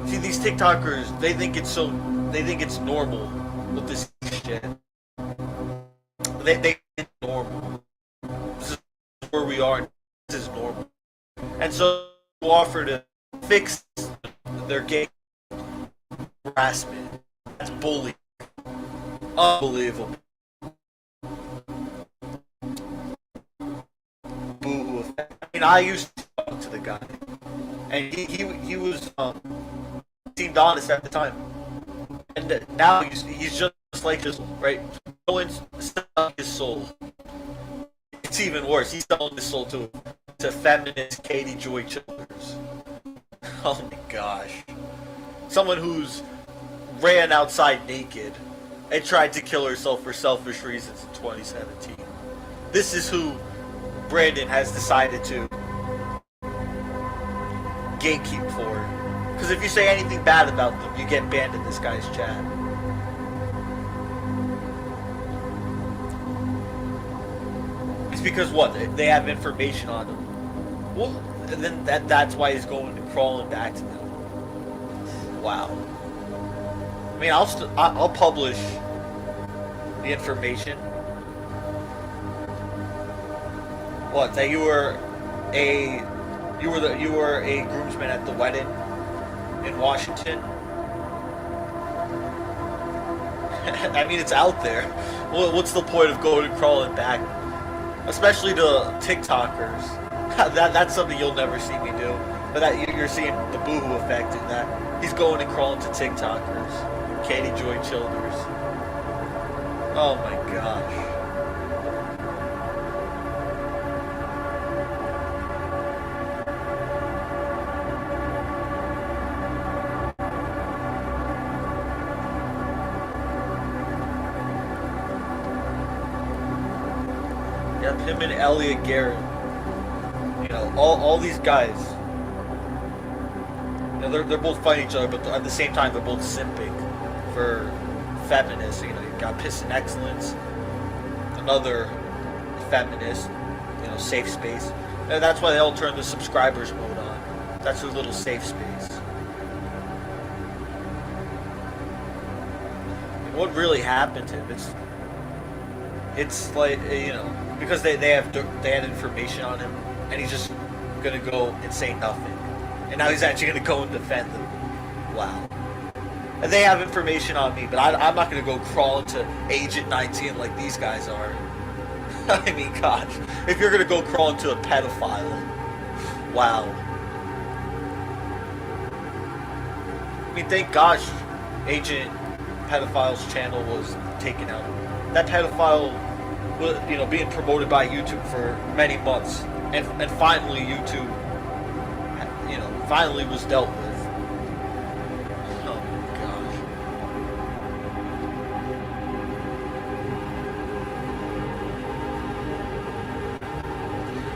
[SPEAKER 13] See, these TikTokers, they think it's normal with this shit. They think it's normal. This is where we are. This is normal, and so offer to fix their gay harassment. That's bullying. Unbelievable. DooooderEffect. I mean, I used to talk to the guy, and he was seemed honest at the time, and now he's just like this, right? Selling his soul. It's even worse. He's selling his soul to feminist Katie Joy Childers. Oh my gosh. Someone who's ran outside naked and tried to kill herself for selfish reasons in 2017. This is who Brandon has decided to gatekeep for. Because if you say anything bad about them, you get banned in this guy's chat. because what? They have information on him. Well, and then that's why he's going and crawling back to them. Wow. I mean, I'll publish the information. What? That you were a groomsman at the wedding in Washington. I mean, it's out there. Well, what's the point of going and crawling back? Especially to TikTokers. That's something you'll never see me do. But that you're seeing the boohoo effect in that. He's going and crawling to TikTokers. Katie Joy Childers. Oh my gosh. Yep, him and Elliot Garrett. You know, all these guys. You know, they're both fighting each other, but at the same time they're both simping for feminists. You know, you've got Piss and Excellence, another feminist, you know, safe space. And that's why they all turn the subscribers mode on. That's their little safe space. And what really happened to him? It's like, you know, because they had information on him, and he's just gonna go and say nothing. And now he's actually gonna go and defend them. Wow. And they have information on me, but I'm not gonna go crawl into Agent 19 like these guys are. I mean, gosh, if you're gonna go crawl into a pedophile, wow. I mean, thank gosh, Agent Pedophile's channel was taken out. That pedophile was, you know, being promoted by YouTube for many months, and finally YouTube, you know, finally was dealt with. Oh my gosh.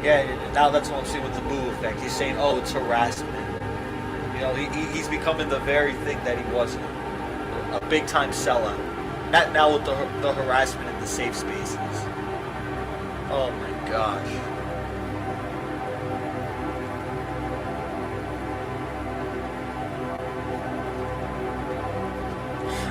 [SPEAKER 13] Yeah, now that's what I'm seeing with the boo effect. He's saying, oh, it's harassment. You know, he's becoming the very thing that he wasn't. A big-time sellout. Not now with the harassment in the safe spaces. Oh my gosh.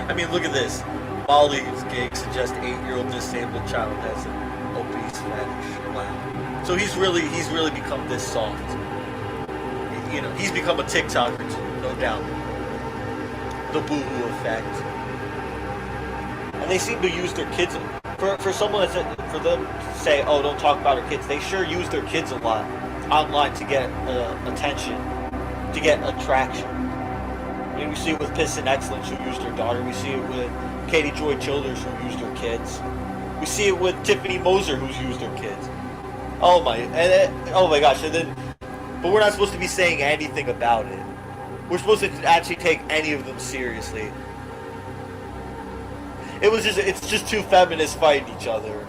[SPEAKER 13] I mean, look at this. Molly's gig suggests 8-year-old disabled child has an obese fetish. Wow. So he's really become this soft. You know, he's become a TikToker too, no doubt. The boohoo effect. And they seem to use their kids for someone for them to say, oh, don't talk about our kids. They sure use their kids a lot online to get attention, to get attraction. I mean, we see it with Piss and Excellence, who used her daughter. We see it with Katie Joy Childers, who used her kids. We see it with Tiffany Moser, who's used her kids. Oh my gosh! And then, but we're not supposed to be saying anything about it. We're supposed to actually take any of them seriously. It's just two feminists fighting each other.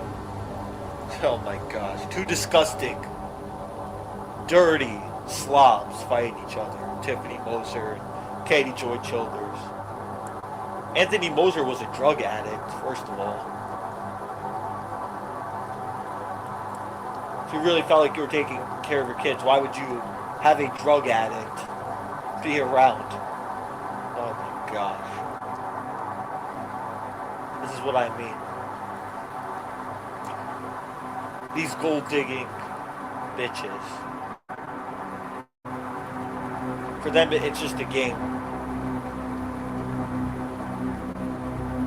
[SPEAKER 13] Oh my gosh. Two disgusting, dirty slobs fighting each other. Tiffany Moser, Katie Joy Childers. Anthony Moser was a drug addict, first of all. If you really felt like you were taking care of your kids, why would you have a drug addict be around? Oh my gosh. This is what I mean. These gold-digging bitches. For them, it's just a game.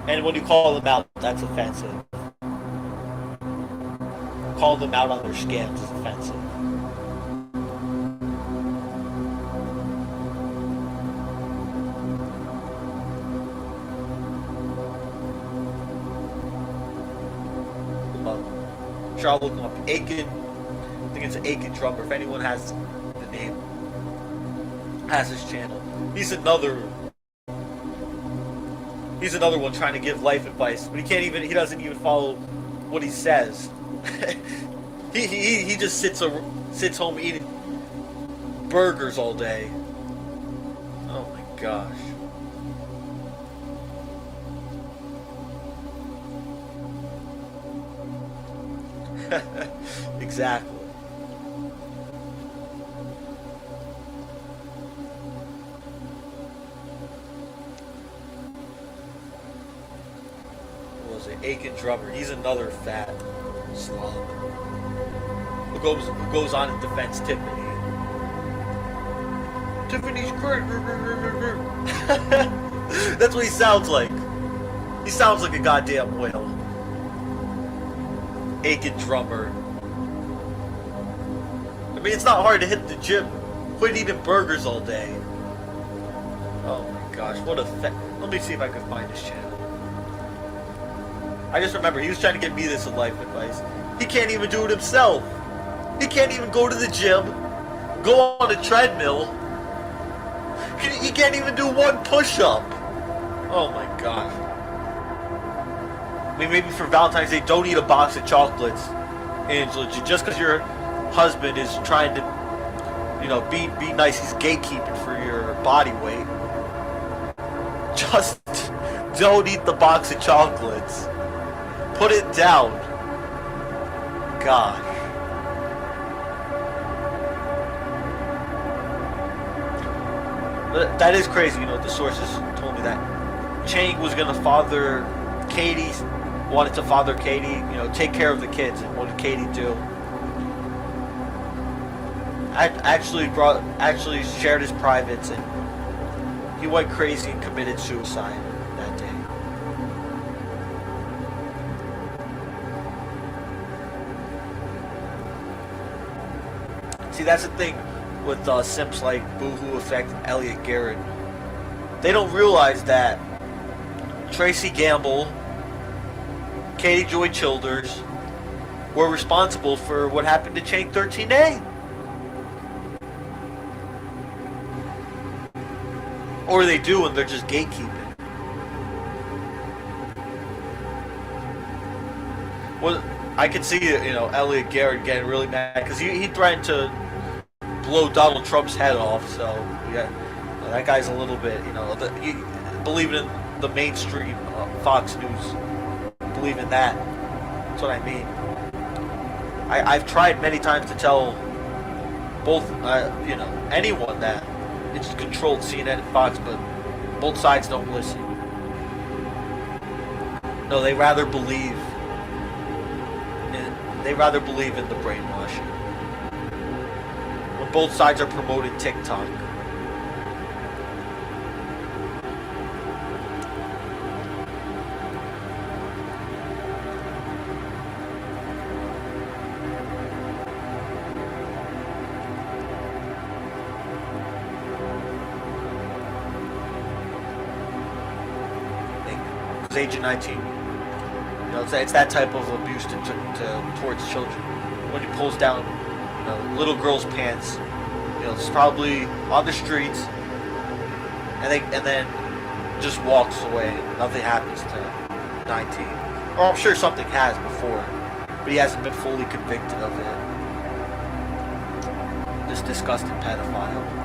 [SPEAKER 13] And when you call them out, that's offensive. Calling them out on their scams is offensive. I'll look him up. Aiken, I think it's Aiken Drummer. If anyone has the name, has his channel. He's another one trying to give life advice, but he doesn't even follow what he says. he just sits home eating burgers all day. Oh my gosh. Exactly. What was it? Aiken Drummer. He's another fat slug. Who goes on and defends Tiffany. Tiffany's great. That's what he sounds like. He sounds like a goddamn whale. Aiken Drummer. I mean, it's not hard to hit the gym. Quit eating burgers all day. Oh my gosh, what a let me see if I can find his channel. I just remember he was trying to give me this life advice. He can't even do it himself. He can't even go to the gym, go on a treadmill. He can't even do one push-up. Oh my gosh. I mean, maybe for Valentine's Day, don't eat a box of chocolates, Angela. Just because your husband is trying to, you know, be nice, he's gatekeeping for your body weight. Just don't eat the box of chocolates. Put it down. Gosh. But that is crazy, you know, the sources told me that Chang was going to father Katie, wanted to father Katie, you know, take care of the kids. And what did Katie do? Actually shared his privates, and he went crazy and committed suicide that day. See, that's the thing with simps like DooooderEffect, Elliot Garrett. They don't realize that Tracy Gamble, Katie Joy Childers were responsible for what happened to Chain 13A. Or they do, and they're just gatekeeping. Well, I could see, you know, Elliot Garrett getting really mad because he threatened to blow Donald Trump's head off. So yeah, that guy's a little bit, you know, believing in the mainstream Fox News, believing that. That's what I mean. I've tried many times to tell both, you know, anyone that it's controlled CNN and Fox, but both sides don't listen. No, they rather believe in the brainwashing. When both sides are promoting TikTok. Agent 19. You know, it's that type of abuse towards children. When he pulls down, you know, little girls' pants, you know, it's probably on the streets, and then just walks away. Nothing happens to 19. Or I'm sure something has before, but he hasn't been fully convicted of it. This disgusting pedophile.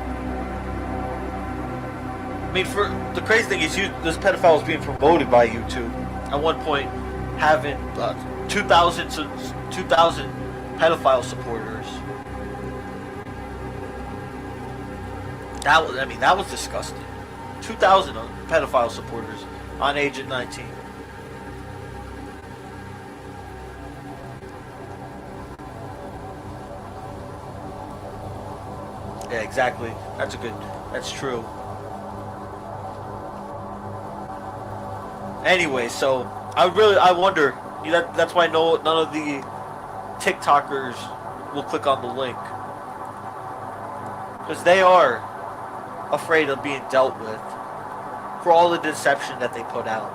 [SPEAKER 13] I mean, for the crazy thing is, this pedophile was being promoted by YouTube. At one point, having 2,000 pedophile supporters. That was disgusting. 2,000 pedophile supporters on Agent 19. Yeah, exactly. That's true. Anyway, so I wonder. That's why none of the TikTokers will click on the link, because they are afraid of being dealt with for all the deception that they put out.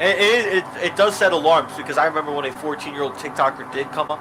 [SPEAKER 13] And it does set alarms, because I remember when a 14-year-old TikToker did come up.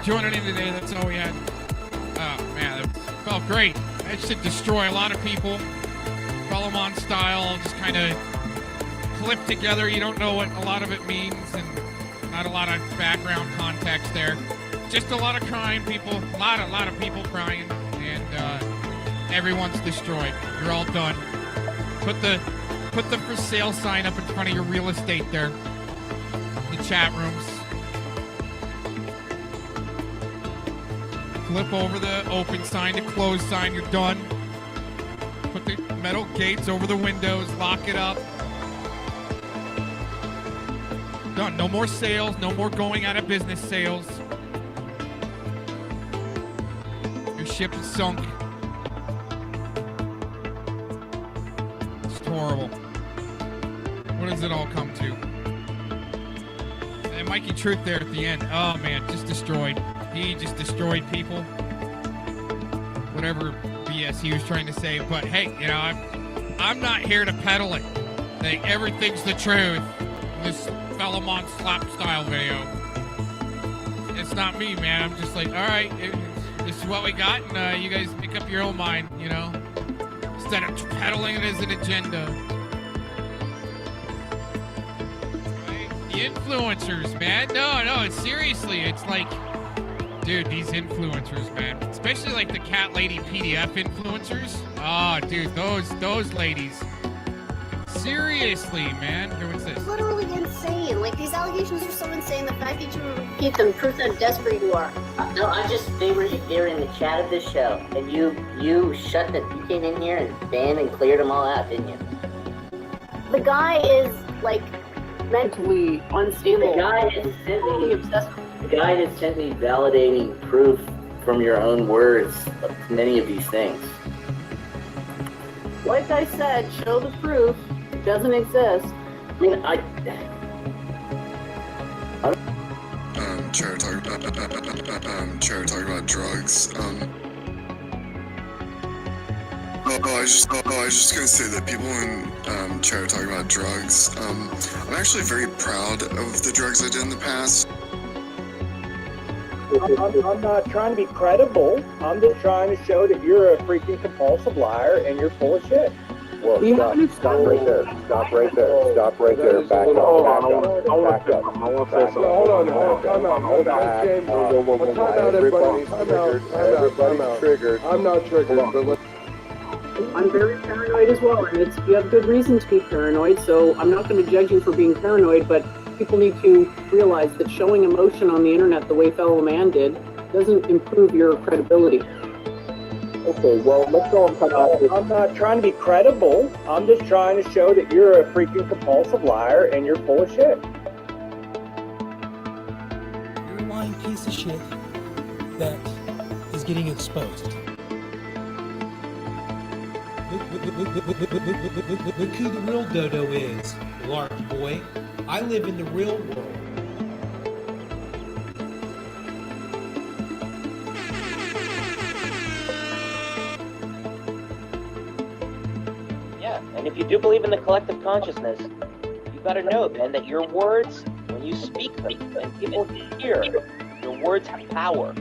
[SPEAKER 8] joining in today. That's all we had. Oh, man, it felt great. That should destroy a lot of people. FellowMon style, just kind of clipped together. You don't know what a lot of it means, and not a lot of background context there. Just a lot of crying people, a lot of people crying, and everyone's destroyed. You're all done. Put the for sale sign up in front of your real estate there. The chat rooms. Flip over the open sign to close sign. You're done. Put the metal gates over the windows. Lock it up. Done. No more sales. No more going out of business sales. Your ship is sunk. It's horrible. What does it all come to? And Mikey Truth there at the end. Oh man, just destroyed. He just destroyed people. Whatever BS he was trying to say. But hey, you know, I'm not here to peddle it. Like, everything's the truth. This FellowMon slap style video. It's not me, man. I'm just like, all right, this is what we got, and you guys make up your own mind, you know, instead of peddling it as an agenda. Right? The influencers, man. No, seriously, it's like, dude, these influencers, man, especially like the cat lady PDF influencers. Oh, dude, those ladies. Seriously, man. Here, what's this?
[SPEAKER 1] Literally insane. Like, these allegations are so insane. The fact that you repeat them proves how desperate you are.
[SPEAKER 6] No, they were in the chat of this show, and you came in here and banned and cleared them all out, didn't you?
[SPEAKER 1] The guy is, like, mentally unstable.
[SPEAKER 6] The guy is simply validating proof from your own words of many of these things.
[SPEAKER 25] Like I said, show the proof. It doesn't exist.
[SPEAKER 6] I mean,
[SPEAKER 4] Chair talking about drugs. I was just gonna say that people in chair talking about drugs. I'm actually very proud of the drugs I did in the past.
[SPEAKER 24] I'm not trying to be credible. I'm just trying to show that you're a freaking compulsive liar and you're full of shit. Well, stop right there. Stop right there. Stop right there. Back up. Hold on. I want to say something. Hold on. Time out, everybody. Everybody's triggered. I'm not triggered, but let's...
[SPEAKER 25] I'm very paranoid as well, and you have good reason to be paranoid, so I'm not going to judge you for being paranoid, but people need to realize that showing emotion on the internet the way FellowMon did doesn't improve your credibility.
[SPEAKER 24] Okay, well, let's go and cut off this. I'm not trying to be credible. I'm just trying to show that you're a freaking compulsive liar and you're full of shit.
[SPEAKER 5] You're a lying piece of shit that is getting exposed. Look who the real dodo is, large boy. I live in the real world.
[SPEAKER 6] Yeah, and if you do believe in the collective consciousness, you gotta know, then, that your words, when you speak them, and people hear, your words have power.